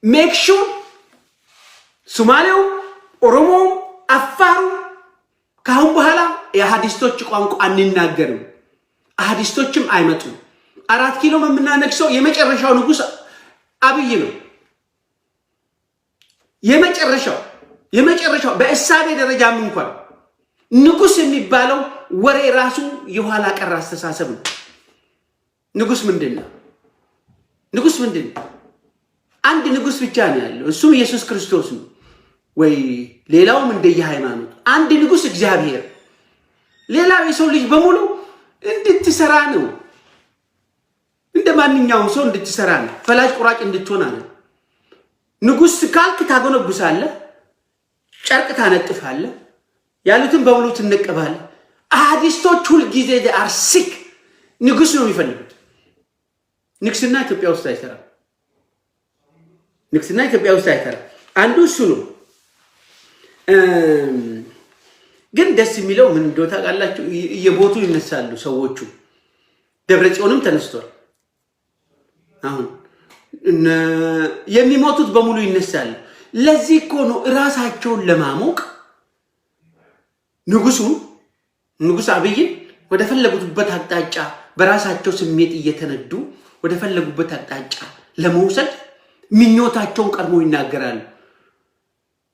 ሜክ ሹር ሶማሌው፣ ኦሮሞ፣ አፋሩ ካሁን በኋላ የሃዲስቶች ቋንቋ አንናገርም። አሃዲስቶችም አይመጡም። 4 ኪሎ የምናነግሰው የመጨረሻው ንጉስ አብይ ነው። የመጨረሻው በእሳቤ ደረጃም እንኳን ንጉስ የሚባለው ወሬ ራሱ የኋላ ቀር አስተሳሰብ ነው። ንጉስ ምንድነው? አንድ ንጉስ ብቻ ነው ያለው፣ እሱም ኢየሱስ ክርስቶስ ነው። ወይ ሌላውም እንደየሃይማኖት አንድ ንጉስ እግዚአብሔር። ሌላው የሰው ልጅ በሙሉ እንድትሰራ ነው፣ እንደማንኛውም ሰው እንድትሰራ ነው፣ ፈላጭ ቁራጭ እንድትሆን አለ። ንጉስ ካልክ ታጎነብሳለህ፣ ጨርቅ ታነጥፋለህ፣ ያሉትን በሙሉ ትነቀባለህ። አሃዲስቶች ሁሉ ጊዜ አርሲክ ንጉስ ነው የሚፈልጉት። ንግስና ኢትዮጵያ ውስጥ አይሰራም። አንዱ እሱ ነው። ግን ደስ የሚለው ምን እንደሆነ ታውቃላችሁ? የቦቱ ይነሳሉ ሰዎቹ። ደብረጽዮንም ተነስቷል። አሁን የሚሞቱት በሙሉ ይነሳሉ። ለዚህ እኮ ነው ራሳቸውን ለማሞቅ ንጉስ አብይን ወደ ፈለጉበት አቅጣጫ በራሳቸው ስሜት እየተነዱ ወደ ፈለጉበት አቅጣጫ ለመውሰድ ምኞታቸውን ቀድሞ ይናገራሉ።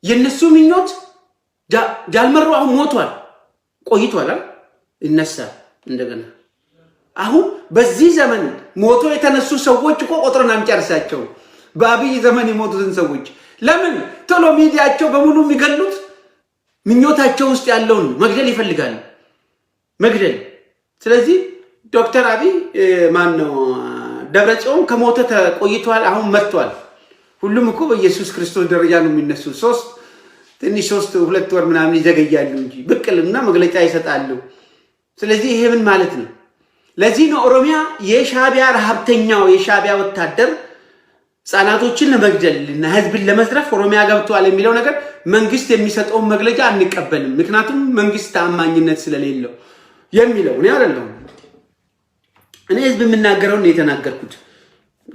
የነሱ ምኞት ጃልመሮ አሁን ሞቷል፣ ቆይቷል፣ ይነሳል እንደገና። አሁን በዚህ ዘመን ሞቶ የተነሱ ሰዎች እኮ ቆጥረን አንጨርሳቸው። በአብይ ዘመን የሞቱትን ሰዎች ለምን ቶሎ ሚዲያቸው በሙሉ የሚገሉት ምኞታቸው ውስጥ ያለውን መግደል ይፈልጋሉ መግደል ስለዚህ ዶክተር አብይ ማን ነው ደብረጽዮን ከሞተ ተቆይቷል አሁን መጥቷል ሁሉም እኮ በኢየሱስ ክርስቶስ ደረጃ ነው የሚነሱ ትንሽ 2 ወር ምናምን ይዘገያሉ እንጂ ብቅልና መግለጫ ይሰጣሉ ስለዚህ ይሄ ምን ማለት ነው ለዚህ ነው ኦሮሚያ የሻቢያ ረሃብተኛው የሻቢያ ወታደር ጻናቶችን ለመግደልና ህዝብን ለመስረፍ ኦሮሚያ ገብቷል የሚለው ነገር መንግስት የሚሰጠው መግለጫ አንቀበልም ምክንያቱም መንግስት ታማኝነት ስለሌለው የሚለው ነው አይደለም እኔ ህዝብ የምናገረው ነው የተናገርኩት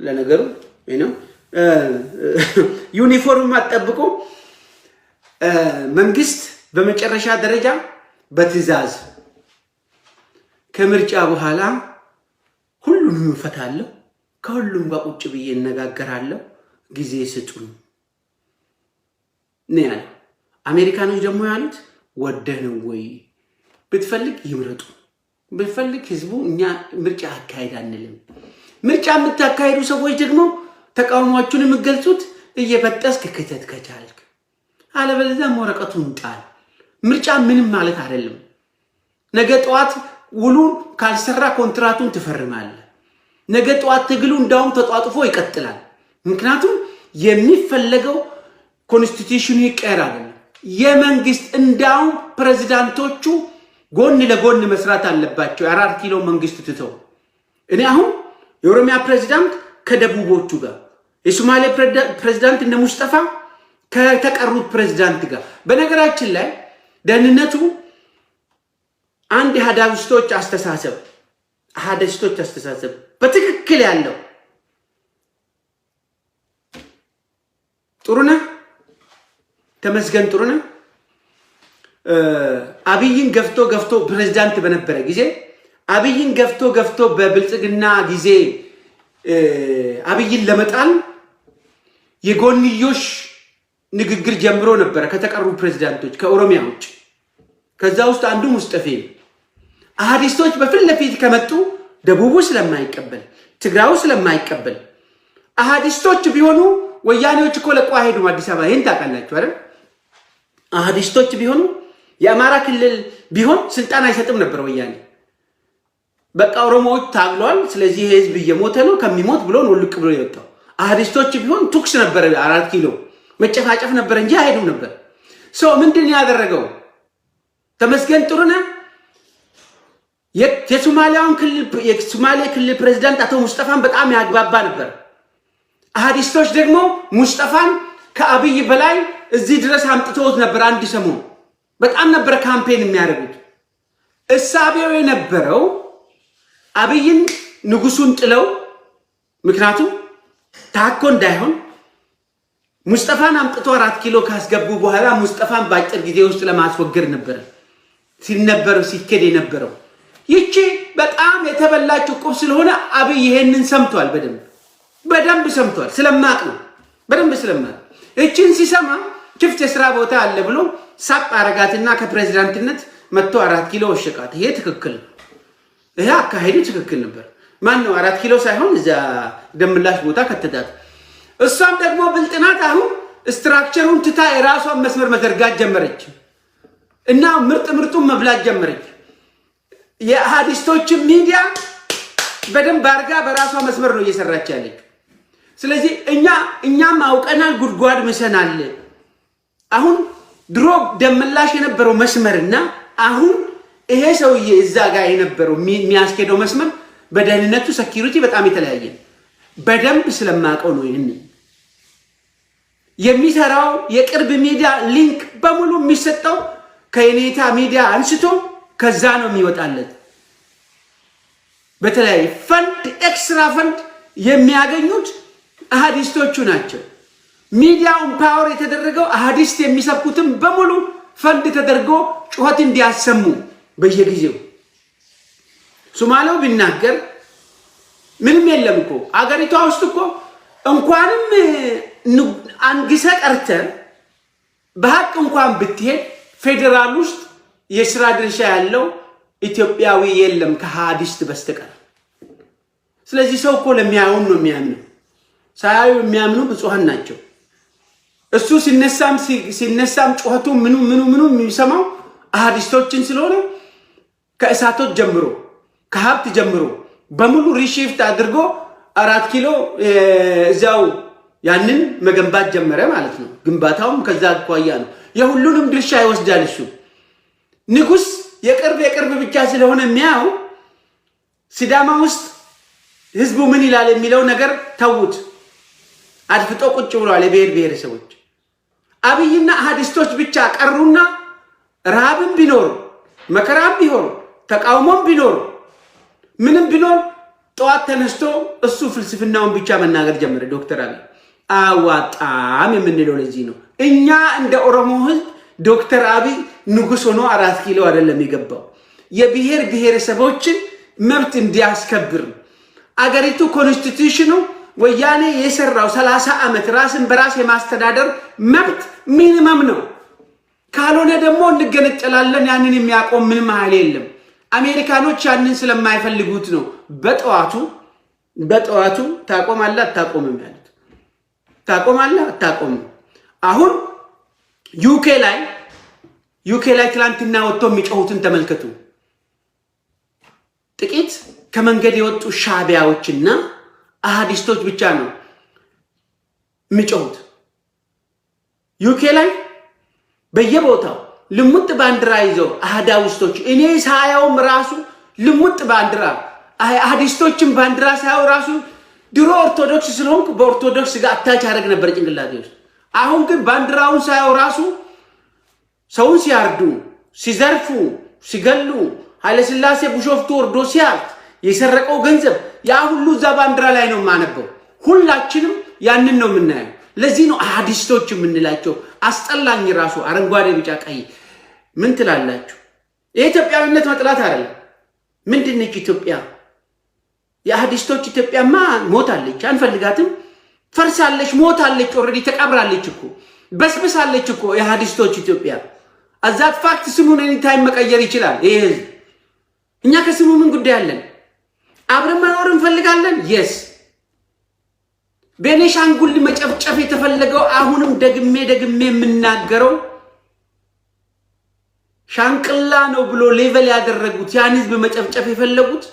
ለነገሩ ነው ዩኒፎርም አጠብቆ መንግስት በመጨረሻ ደረጃ በትዕዛዝ ከምርጫ በኋላ ሁሉንም ፈታለሁ ከሁሉም ጋር ቁጭ ብዬ እነጋገራለሁ ጊዜ ስጡኝ ነው ያለው አሜሪካኖች ደግሞ ያሉት ወደህ ነው ወይ ብትፈልግ ይምረጡ ብትፈልግ ህዝቡ እኛ ምርጫ አካሄድ አንልም ምርጫ የምታካሄዱ ሰዎች ደግሞ ተቃውሟችሁን የምትገልጹት እየበጠስክ ከተት ከቻልክ አለበለዚያ ወረቀቱን ጣል ምርጫ ምንም ማለት አይደለም ነገ ጧት ውሉ ካልሰራ ኮንትራቱን ትፈርማለህ ነገ ጧት ትግሉ እንዳውም ተጧጥፎ ይቀጥላል ምክንያቱም የሚፈለገው ኮንስቲቲዩሽኑ ይቀራል የመንግስት እንዳውም ፕሬዝዳንቶቹ ጎን ለጎን መስራት አለባቸው 4 ኪሎ መንግስት ትተው እኔ አሁን የኦሮሚያ ፕሬዝዳንት ከደቡቦቹ ጋር የሶማሌ ፕሬዝዳንት እነ ሙስጠፋ ከተቀሩት ፕሬዝዳንት ጋር በነገራችን ላይ ደህንነቱ አንድ ሀዳውስቶች አስተሳሰብ በትክክል ያለው ጥሩነህ ተመስገን ጥሩነህ አብይን ገፍቶ ፕሬዝዳንት በነበረ ጊዜ አብይን ገፍቶ በብልጽግና ጊዜ አብይን ለመጣል የጎንዮሽ ንግግር ጀምሮ ነበር ከተቀሩ ፕሬዝዳንቶች ከኦሮሚያ ውጭ ከዛ ውስጥ አንዱ ሙስጠፌ አሃዲስቶች በፍለፊት ከመጡ ደቡቡ ስለማይቀበል ትግራው ስለማይቀበል አሃዲስቶች ቢሆኑ ወያኔዎች እኮ ለቋ ሄዱ አዲስ አበባ ይሄን ታውቃላችሁ አይደል አሃዲስቶች ቢሆኑ የአማራ ክልል ቢሆን ስልጣን አይሰጥም ነበር ወያኔ በቃ ኦሮሞዎች ታግሏል ስለዚህ ህዝብ እየሞተ ነው ከሚሞት ብሎ ነው ልቅ ብሎ የወጣው አሃዲስቶች ቢሆን ቱክስ ነበር 4 ኪሎ መጨፋጨፍ ነበር እንጂ አይሄዱም ነበር ምንድን ያደረገው ተመስገን ጥሩነህ የሶማሌ ክልል ፕሬዝዳንት አቶ ሙስጠፋን በጣም ያግባባ ነበር አሃዲስቶች ደግሞ ሙስጠፋን ከአብይ በላይ እዚህ ድረስ አምጥተውት ነበር አንድ ሰሞን በጣም ነበር ካምፔን የሚያደርጉት እሳቤው የነበረው አብይን ንጉሱን ጥለው ምክንያቱም ታኮ እንዳይሆን ሙስጠፋን አምጥቶ 4 ኪሎ ካስገቡ በኋላ ሙስጠፋን ባጭር ጊዜ ውስጥ ለማስወገድ ነበር ሲከድ የነበረው ይቺ በጣም የተበላችው ቁብ ስለሆነ አብይ ይሄንን ሰምቷል በደንብ ሰምቷል ስለማቅ ነው በደንብ ስለማቅ እቺን ሲሰማ ክፍት የሥራ ቦታ አለ ብሎ ሳቅ አረጋትና ከፕሬዝዳንትነት መጥቶ 4 ኪሎ ወሸቃት ይሄ ትክክል ይሄ አካሄዱ ትክክል ነበር ማን ነው 4 ኪሎ ሳይሆን እዛ ደምላሽ ቦታ ከተዳት እሷም ደግሞ ብልጥናት አሁን ስትራክቸሩን ትታ የራሷን መስመር መዘርጋት ጀመረች እና ምርጡን መብላት ጀመረች የአሃዲስቶች ሚዲያ በደንብ አርጋ በራሷ መስመር ነው እየሰራች ያለች ስለዚህ እኛም አውቀናል ጉድጓድ መሰናል አሁን ድሮ ደምላሽ የነበረው መስመርና አሁን ይሄ ሰውዬ እዛ ጋር የነበረው የሚያስከደው መስመር በደህንነቱ ሴኩሪቲ በጣም የተለያየ በደንብ ስለማቀው ነው ይሄንን የሚሰራው የቅርብ ሚዲያ ሊንክ በሙሉ የሚሰጠው ከየኔታ ሚዲያ አንስቶ ከዛ ነው የሚወጣለት በተለይ ፈንድ ኤክስትራ ፈንድ የሚያገኙት አሃዲስቶቹ ናቸው ሚዲያውን ፓወር የተደረገው አሃዲስት የሚሰብኩትን በሙሉ ፈንድ ተደርጎ ጩኸት እንዲያሰሙ በየጊዜው ሶማሌው ቢናገር ምንም የለም እኮ አገሪቷ ውስጥ እኮ እንኳንም አንግሰ ቀርተ በሐቅ እንኳን ብትሄድ ፌደራል ውስጥ የሥራ ድርሻ ያለው ኢትዮጵያዊ የለም ከሃዲስት በስተቀር ስለዚህ ሰው እኮ ለሚያዩን ነው የሚያምነው ሳያዩ የሚያምኑ ብፁዓን ናቸው። እሱ ሲነሳም ጩኸቱ ምኑ የሚሰማው አሃዲስቶችን ስለሆነ ከእሳቶች ጀምሮ ከሀብት ጀምሮ በሙሉ ሪሺፍት አድርጎ 4 ኪሎ እዛው ያንን መገንባት ጀመረ ማለት ነው። ግንባታውም ከዛ አኳያ ነው። የሁሉንም ድርሻ ይወስዳል እሱ። ንጉስ የቅርብ ብቻ ስለሆነ የሚያው ሲዳማ ውስጥ ህዝቡ ምን ይላል የሚለው ነገር ተውት። አድፍጦ ቁጭ ብሏል። የብሔር ብሔረሰቦች አብይና አሃዲስቶች ብቻ ቀሩና ረሃብም ቢኖር መከራም ቢሆን ተቃውሞም ቢኖር ምንም ቢኖር ጠዋት ተነስቶ እሱ ፍልስፍናውን ብቻ መናገር ጀመረ። ዶክተር አብይ አዋጣም የምንለው ለዚህ ነው። እኛ እንደ ኦሮሞ ህዝብ ዶክተር አብይ ንጉስ ሆኖ 4 ኪሎ አይደለም የገባው። የብሔር ብሔረሰቦችን መብት እንዲያስከብር አገሪቱ ኮንስቲቱሽኑ ወያኔ የሰራው 30 ዓመት ራስን በራስ የማስተዳደር መብት ሚኒመም ነው። ካልሆነ ደግሞ እንገነጠላለን። ያንን የሚያቆም ምንም ኃይል የለም። አሜሪካኖች ያንን ስለማይፈልጉት ነው በጠዋቱ ታቆማለህ አታቆምም ያሉት። ታቆማለህ አታቆምም። አሁን ዩኬ ላይ ትላንትና ወጥቶ የሚጮሁትን ተመልከቱ። ጥቂት ከመንገድ የወጡ ሻቢያዎችና አሃዲስቶች ብቻ ነው የሚጮሁት። ዩኬ ላይ በየቦታው ልሙጥ ባንዲራ ይዘው አሃዳውስቶች እኔ ሳያውም ራሱ ልሙጥ ባንዲራ አሃዲስቶችን ባንዲራ ሳያው ራሱ ድሮ ኦርቶዶክስ ስለሆንኩ በኦርቶዶክስ ጋር አታች አደረግ ነበር ጭንቅላቴ ውስጥ። አሁን ግን ባንዲራውን ሳያው ራሱ ሰውን ሲያርዱ፣ ሲዘርፉ፣ ሲገሉ ኃይለ ሥላሴ ቢሾፍቱ ወርዶ ሲያልፍ የሰረቀው ገንዘብ ያ ሁሉ እዛ ባንዲራ ላይ ነው የማነበው። ሁላችንም ያንን ነው የምናየው። ለዚህ ነው አሃዲስቶች የምንላቸው። አስጠላኝ ራሱ አረንጓዴ ቢጫ ቀይ ምን ትላላችሁ? የኢትዮጵያዊነት መጥላት አይደለም። ምንድነች ኢትዮጵያ? የአሃዲስቶች ኢትዮጵያማ ሞታለች፣ አንፈልጋትም። ፈርሳለች፣ ሞታለች፣ ኦልሬዲ ተቀብራለች እኮ በስብሳለች እኮ የአሃዲስቶች ኢትዮጵያ። አዛት ፋክት ስሙን ኤኒታይም መቀየር ይችላል ይሄ ህዝብ። እኛ ከስሙ ምን ጉዳይ አለን? አብረን መኖር እንፈልጋለን። የስ ቤኒሻንጉል መጨፍጨፍ የተፈለገው አሁንም ደግሜ የምናገረው ሻንቅላ ነው ብሎ ሌቨል ያደረጉት ያን ህዝብ መጨፍጨፍ የፈለጉት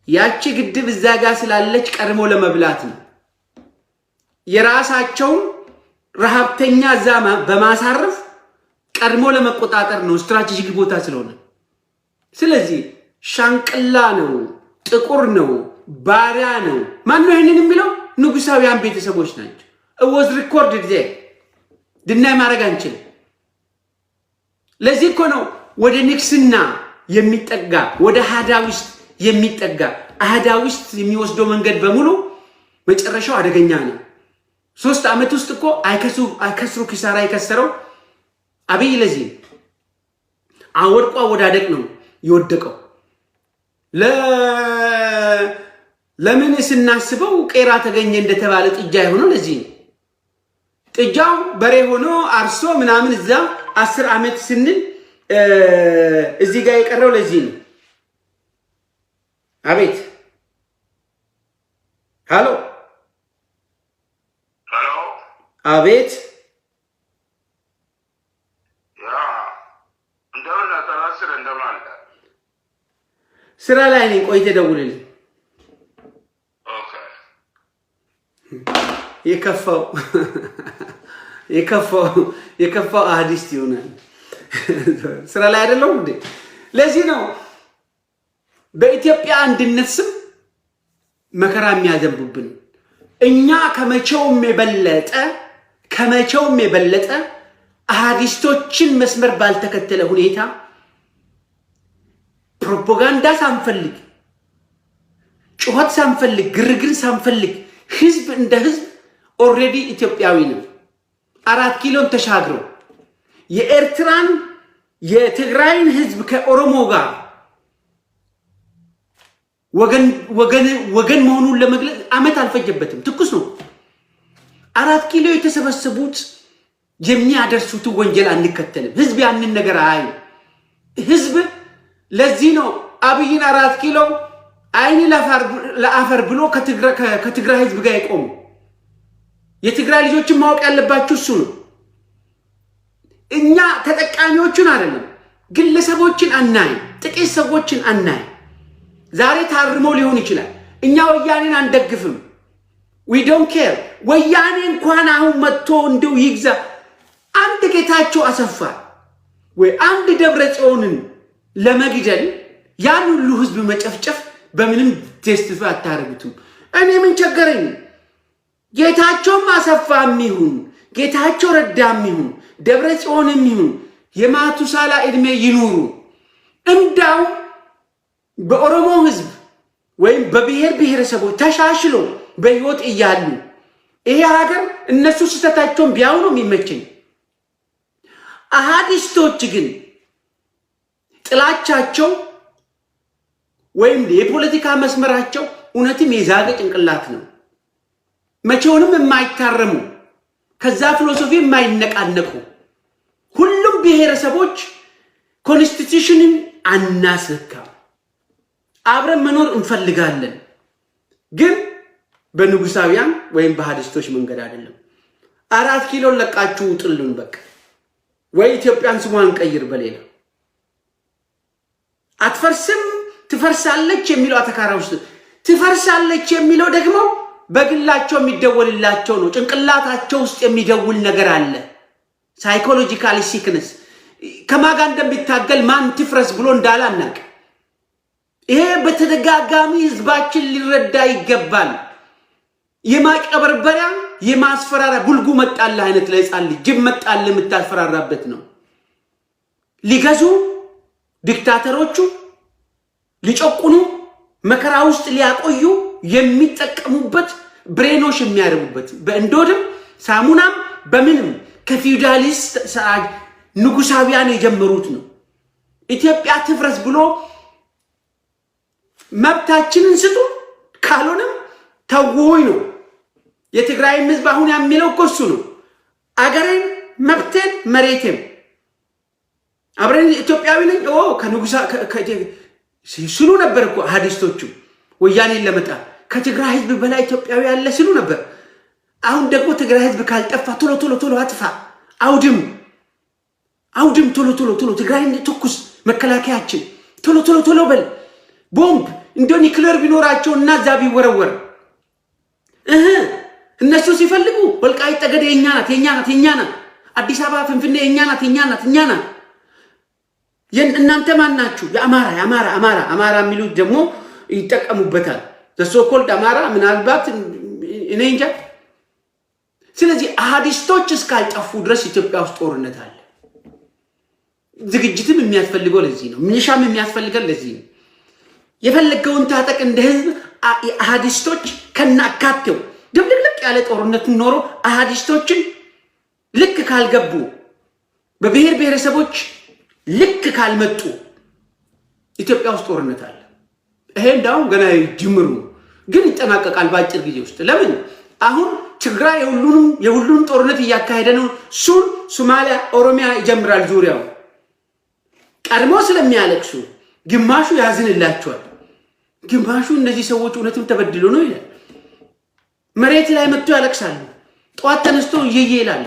ያቺ ግድብ እዛ ጋር ስላለች ቀድሞ ለመብላት ነው። የራሳቸውን ረሃብተኛ እዛ በማሳረፍ ቀድሞ ለመቆጣጠር ነው፣ ስትራቴጂክ ቦታ ስለሆነ። ስለዚህ ሻንቅላ ነው፣ ጥቁር ነው፣ ባሪያ ነው። ማን ነው ይሄንን የሚለው? ንጉሳውያን ቤተሰቦች ናቸው። እወዝ ሪኮርድ ድናይ ማድረግ አንችልም። ለዚህ እኮ ነው ወደ ንግስና የሚጠጋ ወደ አሃዳዊስት የሚጠጋ አሃዳዊስት የሚወስደው መንገድ በሙሉ መጨረሻው አደገኛ ነው። 3 ዓመት ውስጥ እኮ አይከስሩ ኪሳራ የከሰረው አብይ ለዚህ አወድቋ ወዳደቅ ነው የወደቀው። ለምን ስናስበው ቄራ ተገኘ እንደተባለ ጥጃ የሆነው ለዚህ ነው። ጥጃው በሬ ሆኖ አርሶ ምናምን እዛ 10 ዓመት ስንል እዚህ ጋር የቀረው ለዚህ ነው። አቤት ሃሎ አቤት ስራ ላይ ነኝ። ቆይተህ ደውልልኝ። የከፋው አሃዲስት ይሆናል። ስራ ላይ አይደለም እንዴ? ለዚህ ነው በኢትዮጵያ አንድነት ስም መከራ የሚያዘንቡብን። እኛ ከመቼውም የበለጠ አሃዲስቶችን መስመር ባልተከተለ ሁኔታ ፕሮፓጋንዳ ሳንፈልግ፣ ጩኸት ሳንፈልግ፣ ግርግር ሳንፈልግ ህዝብ እንደ ህዝብ ኦልሬዲ ኢትዮጵያዊ ነው። 4 ኪሎን ተሻግረው የኤርትራን የትግራይን ህዝብ ከኦሮሞ ጋር ወገን መሆኑን ለመግለጽ ዓመት አልፈጀበትም። ትኩስ ነው። 4 ኪሎ የተሰበሰቡት የሚያደርሱት ወንጀል አንከተልም። ህዝብ ያንን ነገር አይ ህዝብ ለዚህ ነው አብይን 4 ኪሎ አይን ለአፈር ብሎ ከትግራይ ህዝብ ጋር ይቆሙ። የትግራይ ልጆችን ማወቅ ያለባችሁ እሱ ነው። እኛ ተጠቃሚዎቹን አይደለም ግለሰቦችን አናይ፣ ጥቂት ሰዎችን አናይ። ዛሬ ታርሞ ሊሆን ይችላል። እኛ ወያኔን አንደግፍም። we don't care። ወያኔ እንኳን አሁን መጥቶ እንደው ይግዛ አንድ ጌታቸው አሰፋ ወይ አንድ ደብረ ጽዮንን ለመግደል ያን ሁሉ ህዝብ መጨፍጨፍ በምንም ቴስቲፋ አታረጉትም። እኔ ምን ቸገረኝ? ጌታቸው አሰፋም ይሁን ጌታቸው ረዳም ይሁን ደብረ ጽዮንም ይሁን የማቱሳላ እድሜ ይኑሩ፣ እንዳው በኦሮሞ ህዝብ ወይም በብሔር ብሔረሰቦች ተሻሽሎ በህይወት እያሉ ይሄ ሀገር እነሱ ስተታቸውን ቢያው ነው የሚመቸኝ። አሃዲስቶች ግን ጥላቻቸው ወይም የፖለቲካ መስመራቸው እውነትም የዛገ ጭንቅላት ነው። መቼውንም የማይታረሙ ከዛ ፊሎሶፊ የማይነቃነቁ ሁሉም ብሔረሰቦች ኮንስቲቱሽንን አናስነካም፣ አብረን መኖር እንፈልጋለን፣ ግን በንጉሳውያን ወይም በሃዲስቶች መንገድ አይደለም። 4 ኪሎ ለቃችሁ ጥሉን በቃ ወይ ኢትዮጵያን ስሟን ቀይር በሌላ አትፈርስም ትፈርሳለች የሚለው አተካራ ውስጥ ትፈርሳለች የሚለው ደግሞ በግላቸው የሚደወልላቸው ነው። ጭንቅላታቸው ውስጥ የሚደውል ነገር አለ። ሳይኮሎጂካሊ ሲክነስ ከማጋ እንደሚታገል ማን ትፍረስ ብሎ እንዳላናቅ ይሄ በተደጋጋሚ ህዝባችን ሊረዳ ይገባል። የማቀበርበሪያ የማስፈራራ ጉልጉ መጣለ አይነት ለህፃን ልጅ ጅብ መጣለ የምታስፈራራበት ነው። ሊገዙ ዲክታተሮቹ ሊጨቁኑ መከራ ውስጥ ሊያቆዩ የሚጠቀሙበት ብሬኖሽ የሚያደርጉበት በእንዶድም ሳሙናም በምንም ከፊውዳሊስት ንጉሳውያን የጀመሩት ነው። ኢትዮጵያ ትፍረስ ብሎ መብታችንን ስጡ ካልሆነም ተውይ ነው። የትግራይ ህዝብ አሁን የሚለው እሱ ነው። አገሬን መብቴን መሬቴን አብረን ኢትዮጵያዊ ነኝ ከንጉሳ ሲሉ ነበር እኮ አሃዲስቶቹ ወያኔን ለመጣ ከትግራይ ህዝብ በላይ ኢትዮጵያዊ ያለ ሲሉ ነበር። አሁን ደግሞ ትግራይ ህዝብ ካልጠፋ ቶሎ ቶሎ ቶሎ አጥፋ፣ አውድም ቶሎ ቶሎ ቶሎ ትግራይን ተኩስ፣ መከላከያችን ቶሎ ቶሎ ቶሎ በል ቦምብ እንደ ኒክሌር ቢኖራቸው እና ዛ ቢወረወር እነሱ ሲፈልጉ ወልቃይት ጠገዴ የኛ ናት፣ አዲስ አበባ ፍንፍኔ የኛ ናት። እናንተ ማን ናችሁ? የአማራ የሚሉት ደግሞ ይጠቀሙበታል። ዘሶኮልድ አማራ ምናልባት እኔ እንጃ። ስለዚህ አሃዲስቶች እስካልጠፉ ድረስ ኢትዮጵያ ውስጥ ጦርነት አለ። ዝግጅትም የሚያስፈልገው ለዚህ ነው። ምንሻም የሚያስፈልገው ለዚህ ነው። የፈለገውን ታጠቅ እንደ ህዝብ አሃዲስቶች ከናካቴው ድብልቅልቅ ያለ ጦርነት ኖሮ አሃዲስቶችን ልክ ካልገቡ በብሔር ብሔረሰቦች ልክ ካልመጡ ኢትዮጵያ ውስጥ ጦርነት አለ። ይሄ እንዳው ገና ጅምሩ ግን ይጠናቀቃል በአጭር ጊዜ ውስጥ። ለምን አሁን ትግራይ የሁሉንም ጦርነት እያካሄደ ነው። ሶማሊያ፣ ኦሮሚያ ይጀምራል። ዙሪያው ቀድሞ ስለሚያለቅሱ ግማሹ ያዝንላቸዋል፣ ግማሹ እነዚህ ሰዎች እውነትም ተበድሎ ነው ይላል። መሬት ላይ መጥቶ ያለቅሳሉ። ጧት ተነስቶ ይዬ ይላሉ።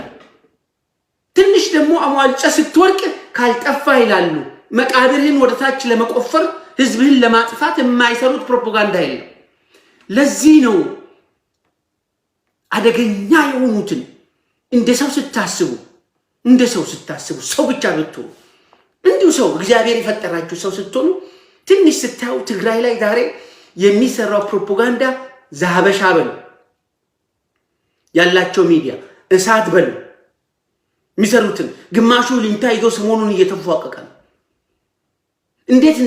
ትንሽ ደግሞ አሟልጫ ስትወርቅ ካልጠፋ ይላሉ። መቃብርህን ወደታች ለመቆፈር ህዝብህን ለማጥፋት የማይሰሩት ፕሮፓጋንዳ የለም። ለዚህ ነው አደገኛ የሆኑትን እንደ ሰው ስታስቡ ሰው ብቻ ብትሆኑ እንዲሁ ሰው እግዚአብሔር የፈጠራችሁ ሰው ስትሆኑ ትንሽ ስታዩ ትግራይ ላይ ዛሬ የሚሰራው ፕሮፓጋንዳ ዛሀበሻ በሉ ያላቸው ሚዲያ እሳት በሉ የሚሰሩትን ግማሹ ሊንታ ይዞ ሰሞኑን እየተፏቀቀ ነው። እንዴት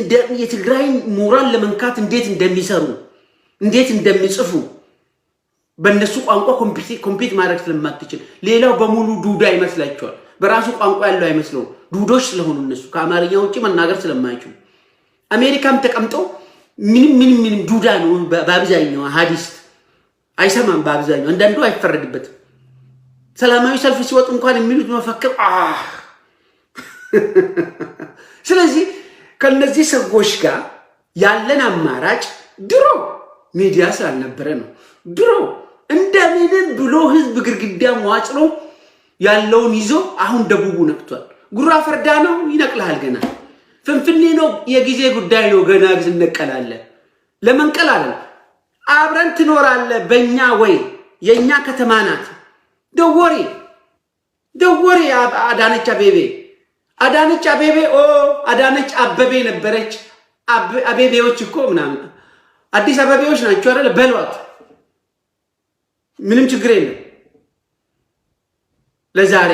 የትግራይን ሞራል ለመንካት እንዴት እንደሚሰሩ እንዴት እንደሚጽፉ በእነሱ ቋንቋ ኮምፒት ማድረግ ስለማትችል ሌላው በሙሉ ዱዳ ይመስላቸዋል። በራሱ ቋንቋ ያለው አይመስለው ዱዶች ስለሆኑ እነሱ ከአማርኛ ውጪ መናገር ስለማይችሉ አሜሪካም ተቀምጠው ምንም ዱዳ ነው። በአብዛኛው አሃዲስት አይሰማም። በአብዛኛው አንዳንዱ አይፈረድበትም። ሰላማዊ ሰልፍ ሲወጥ እንኳን የሚሉት መፈክር ስለዚህ ከነዚህ ሰዎች ጋር ያለን አማራጭ ድሮ ሚዲያ ስላልነበረ ነው። ድሮ እንደምንም ብሎ ህዝብ ግርግዳ ዋጭሎ ያለውን ይዞ አሁን ደቡቡ ነቅቷል። ጉራ ፈርዳ ነው ይነቅልሃል ገና ፍንፍኔ ነው የጊዜ ጉዳይ ነው ገና ዝነቀላለ ለመንቀል አለ አብረን ትኖራለ በእኛ ወይ የኛ ከተማ ናት ደወሪ አዳነች አቤቤ አዳነች አበቤ ነበረች አቤቤዎች እኮ ምናምን አዲስ አበቤዎች ናቸው አይደል በሏት ምንም ችግር የለም ለዛሬ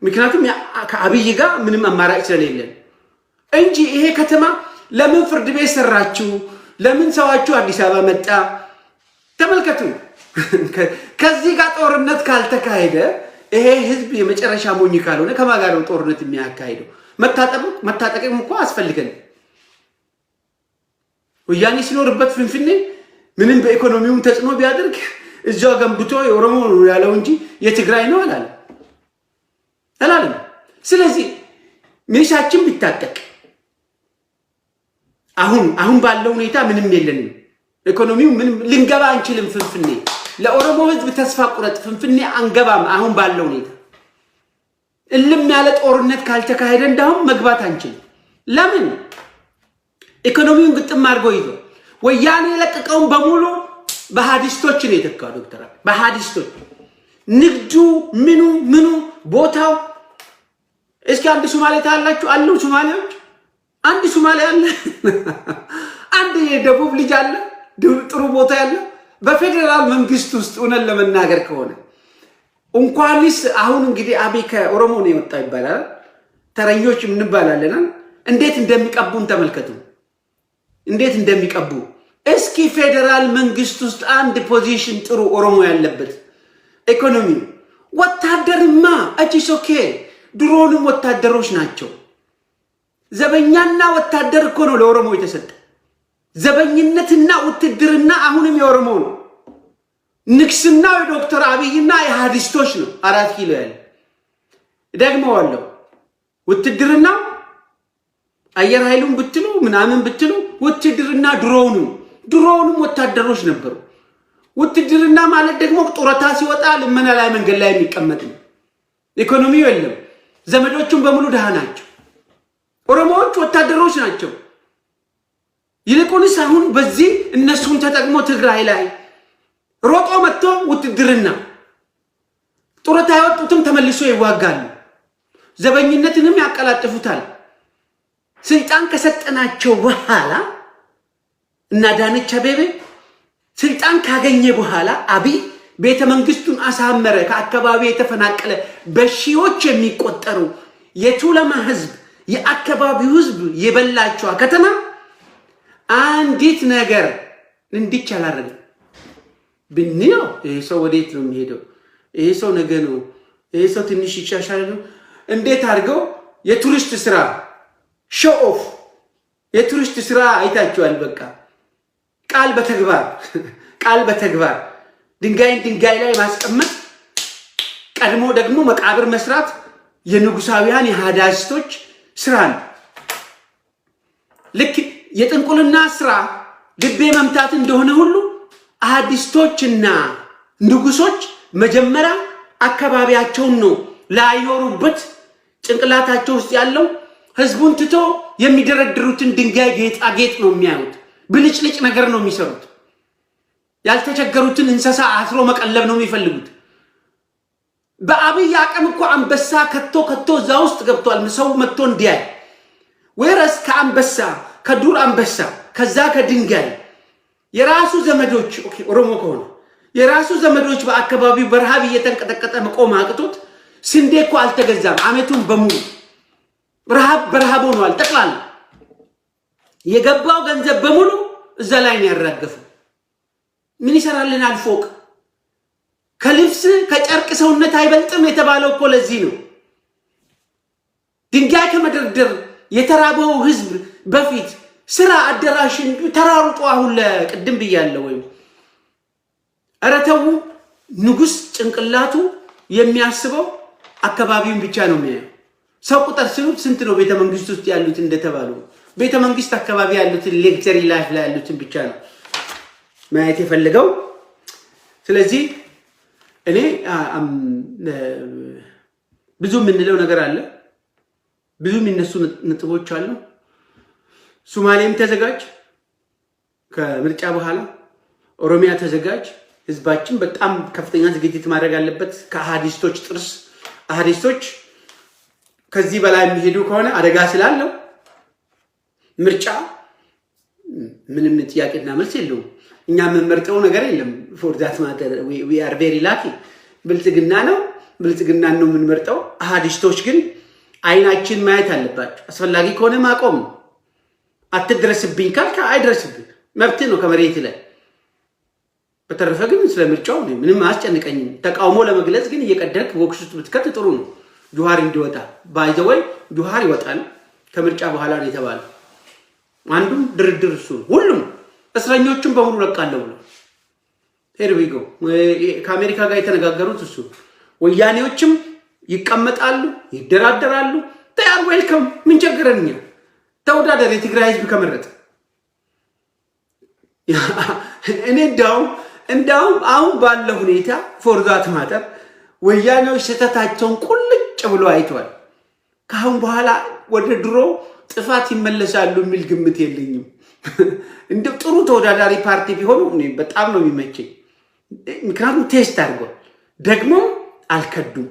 ምክንያቱም ከአብይ ጋር ምንም አማራጭ ስለሌለን እንጂ ይሄ ከተማ ለምን ፍርድ ቤት ሰራችሁ ለምን ሰዋችሁ አዲስ አበባ መጣ ተመልከቱ ከዚህ ጋር ጦርነት ካልተካሄደ ይሄ ህዝብ የመጨረሻ ሞኝ ካልሆነ ከማጋሩ ጦርነት የሚያካሂደው መታጠቅም እኮ አስፈልገን ወያኔ ሲኖርበት ፍንፍኔ ምንም በኢኮኖሚውም ተጽዕኖ ቢያደርግ እዛው ገንብቶ የኦሮሞ ያለው እንጂ የትግራይ ነው አላለም ስለዚህ ሚሊሻችን ቢታጠቅ አሁን ባለው ሁኔታ ምንም የለንም ኢኮኖሚው ምንም ልንገባ አንችልም ፍንፍኔ ለኦሮሞ ህዝብ ተስፋ ቁረጥ ፍንፍኔ አንገባም አሁን ባለው ሁኔታ እልም ያለ ጦርነት ካልተካሄደ እንዳውም መግባት አንችልም ለምን ኢኮኖሚውን ግጥም አድርጎ ይዞ ወያኔ የለቀቀውን በሙሉ በሃዲስቶች ነው የተካው ዶክተር በሃዲስቶች ንግዱ ምኑ ቦታው እስኪ አንድ ሶማሌ ታላችሁ አሉ ሶማሌዎች አንድ ሶማሌ አለ አንድ የደቡብ ልጅ አለ ጥሩ ቦታ ያለ በፌደራል መንግስት ውስጥ ሆነን ለመናገር ከሆነ እንኳንስ አሁን እንግዲህ አብይ ከኦሮሞ ነው የወጣው ይባላል ተረኞች ምን ባላለና እንዴት እንደሚቀቡን ተመልከቱ እንዴት እንደሚቀቡ እስኪ ፌደራል መንግስት ውስጥ አንድ ፖዚሽን ጥሩ ኦሮሞ ያለበት ኢኮኖሚ ወታደርማ አጂስ ኦኬ ድሮንም ወታደሮች ናቸው ዘበኛና ወታደር እኮ ነው ለኦሮሞ የተሰጠ ዘበኝነትና ውትድርና አሁንም የኦሮሞ ነው ንክስናው ዶክተር አብይና የሃዲስቶች ነው 4 ኪሎ ያለ ደግሞ አለው ውትድርና አየር ኃይሉን ብትሉ ምናምን ብትሉ ውትድርና ድሮውንም ወታደሮች ነበሩ ውትድርና ማለት ደግሞ ጦርታ ሲወጣ ለምን ላይ መንገድ ላይ የሚቀመጥ ነው ኢኮኖሚው የለም ዘመዶቹም በሙሉ ደሃ ናቸው ኦሮሞዎች ወታደሮች ናቸው ይልቁንስ አሁን በዚህ እነሱን ተጠቅሞ ትግራይ ላይ ሮጦ መጥቶ ውትድርና ጦርታ ያወጡትም ተመልሶ ይዋጋሉ ዘበኝነትንም ያቀላጥፉታል ስልጣን ከሰጠናቸው በኋላ እና ዳነች አቤቤ ስልጣን ካገኘ በኋላ አብይ ቤተ መንግስቱን አሳመረ ከአካባቢ የተፈናቀለ በሺዎች የሚቆጠሩ የቱለማ ህዝብ የአካባቢው ህዝብ የበላቸው ከተማ አንዲት ነገር እንዲቻላረግ ብንየው ይሄ ሰው ወዴት ነው የሚሄደው ይሄ ሰው ነገ ነው ይሄ ሰው ትንሽ ይሻሻል ነው እንዴት አድርገው የቱሪስት ስራ ሾው ኦፍ የቱሪስት ስራ አይታችኋል በቃ ቃል በተግባር ድንጋይ ላይ ማስቀመጥ ቀድሞ ደግሞ መቃብር መስራት የንጉሳውያን የሃዳስቶች ስራ ነው ልክ የጥንቁልና ስራ ልቤ መምታት እንደሆነ ሁሉ አሃዲስቶችና ንጉሶች መጀመሪያ አካባቢያቸውን ነው ላይኖሩበት ጭንቅላታቸው ውስጥ ያለው ህዝቡን ትቶ የሚደረድሩትን ድንጋይ ጌጣጌጥ ነው የሚያዩት ብልጭልጭ ነገር ነው የሚሰሩት ያልተቸገሩትን እንስሳ አስሮ መቀለብ ነው የሚፈልጉት በአብይ አቅም እኮ አንበሳ ከቶ እዛ ውስጥ ገብቷል ሰው መጥቶ እንዲያይ ወይስ ከአንበሳ ከዱር አንበሳ ከዛ ከድንጋይ የራሱ ዘመዶች ኦኬ ኦሮሞ ከሆነ የራሱ ዘመዶች በአካባቢው በረሃብ እየተንቀጠቀጠ መቆም አቅቶት ስንዴ እኮ አልተገዛም አመቱን በሙሉ በረሃብ ሆኗል ጠቅላላ የገባው ገንዘብ በሙሉ እዛ ላይ ነው ያራገፈው ምን ይሰራልናል ፎቅ ከልብስ ከጨርቅ ሰውነት አይበልጥም የተባለው እኮ ለዚህ ነው ድንጋይ ከመደርደር የተራበው ህዝብ በፊት ስራ አደራሽን ተራሩጦ አሁን ለቅድም ብያለሁ ወይ አረተው ንጉስ ጭንቅላቱ የሚያስበው አካባቢውን ብቻ ነው የሚያየው ሰው ቁጥር ስንት ነው ቤተ መንግስት ውስጥ ያሉት እንደተባለው ቤተ መንግስት አካባቢ ያሉት ሌክቸሪ ላይፍ ላይ ያሉት ብቻ ነው ማየት የፈለገው ስለዚህ እኔ ብዙ የምንለው ነገር አለ፣ ብዙ የሚነሱ ነጥቦች አሉ። ሶማሌም ተዘጋጅ፣ ከምርጫ በኋላ ኦሮሚያ ተዘጋጅ። ህዝባችን በጣም ከፍተኛ ዝግጅት ማድረግ አለበት። ከአሃዲስቶች ጥርስ አሃዲስቶች ከዚህ በላይ የሚሄዱ ከሆነ አደጋ ስላለው ምርጫ ምንም ጥያቄና መልስ የለውም። እኛ የምንመርጠው ነገር የለም። for that matter we are very lucky። ብልጽግና ነው፣ ብልጽግናን ነው የምንመርጠው። አሃዲስቶች ግን አይናችን ማየት አለባቸው። አስፈላጊ ከሆነ ማቆም ነው። አትድረስብኝ ካልካ አይድረስብኝ፣ መብት ነው ከመሬት ላይ። በተረፈ ግን ስለምርጫው ምንም አያስጨንቀኝም። ተቃውሞ ለመግለጽ ግን እየቀደልክ ቦክስ ውስጥ ብትከት ጥሩ ነው። ጁሃር እንዲወጣ ባይዘወይ ጁሃር ይወጣል ከምርጫ በኋላ ነው የተባለው። አንዱም ድርድር እሱ ሁሉም እስረኞቹን በሙሉ ለቃለሁ ብሎ ሄርቢጎ ከአሜሪካ ጋር የተነጋገሩት እሱ። ወያኔዎችም ይቀመጣሉ፣ ይደራደራሉ። ታያር ዌልካም። ምን ቸገረኛ? ተወዳደር የትግራይ ህዝብ ከመረጠ። እኔ እንዳውም አሁን ባለው ሁኔታ for that matter ወያኔዎች ስህተታቸውን ቁልጭ ብሎ አይተዋል። ካሁን በኋላ ወደ ድሮ ጥፋት ይመለሳሉ የሚል ግምት የለኝም። እንደ ጥሩ ተወዳዳሪ ፓርቲ ቢሆኑ እኔ በጣም ነው የሚመቸኝ። ምክንያቱም ቴስት አድርገዋል፣ ደግሞ አልከዱም፣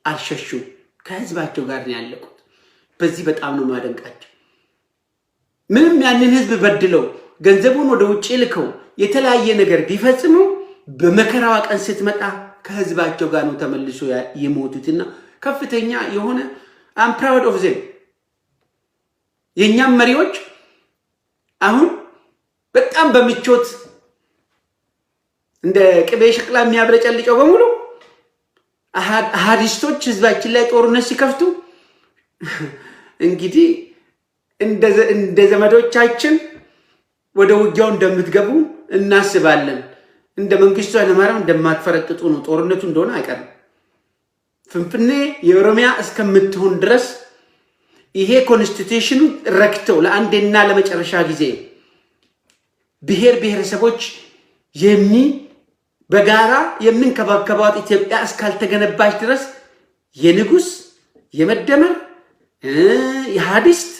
አልሸሹም፣ ከህዝባቸው ጋር ነው ያለቁት። በዚህ በጣም ነው ማደንቃቸው። ምንም ያንን ህዝብ በድለው ገንዘቡን ወደ ውጭ ልከው የተለያየ ነገር ቢፈጽሙ በመከራዋ ቀን ስትመጣ ከህዝባቸው ጋር ነው ተመልሶ የሞቱትና ከፍተኛ የሆነ I'm proud of them። የኛም መሪዎች አሁን በጣም በምቾት እንደ ቅቤ ሸክላ የሚያብረጨልጨው በሙሉ አሃዲስቶች ህዝባችን ላይ ጦርነት ሲከፍቱ እንግዲህ እንደ ዘመዶቻችን ወደ ውጊያው እንደምትገቡ እናስባለን። እንደ መንግስቱ ኃይለማርያም እንደማትፈረጥጡ ነው። ጦርነቱ እንደሆነ አይቀርም። ፍንፍኔ የኦሮሚያ እስከምትሆን ድረስ ይሄ ኮንስቲቱሽኑ ረክተው ለአንዴና ለመጨረሻ ጊዜ ብሔር ብሔረሰቦች በጋራ የምንከባከባት ኢትዮጵያ እስካልተገነባች ድረስ የንጉስ የመደመር የሃዲስት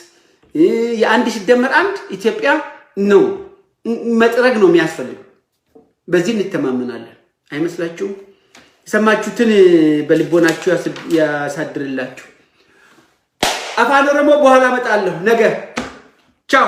የአንድ ሲደመር አንድ ኢትዮጵያ ነው መጥረግ ነው የሚያስፈልገው። በዚህ እንተማመናለን። አይመስላችሁም? የሰማችሁትን በልቦናችሁ ያሳድርላችሁ። አፋን ኦሮሞ በኋላ እመጣለሁ ነገ። ቻው።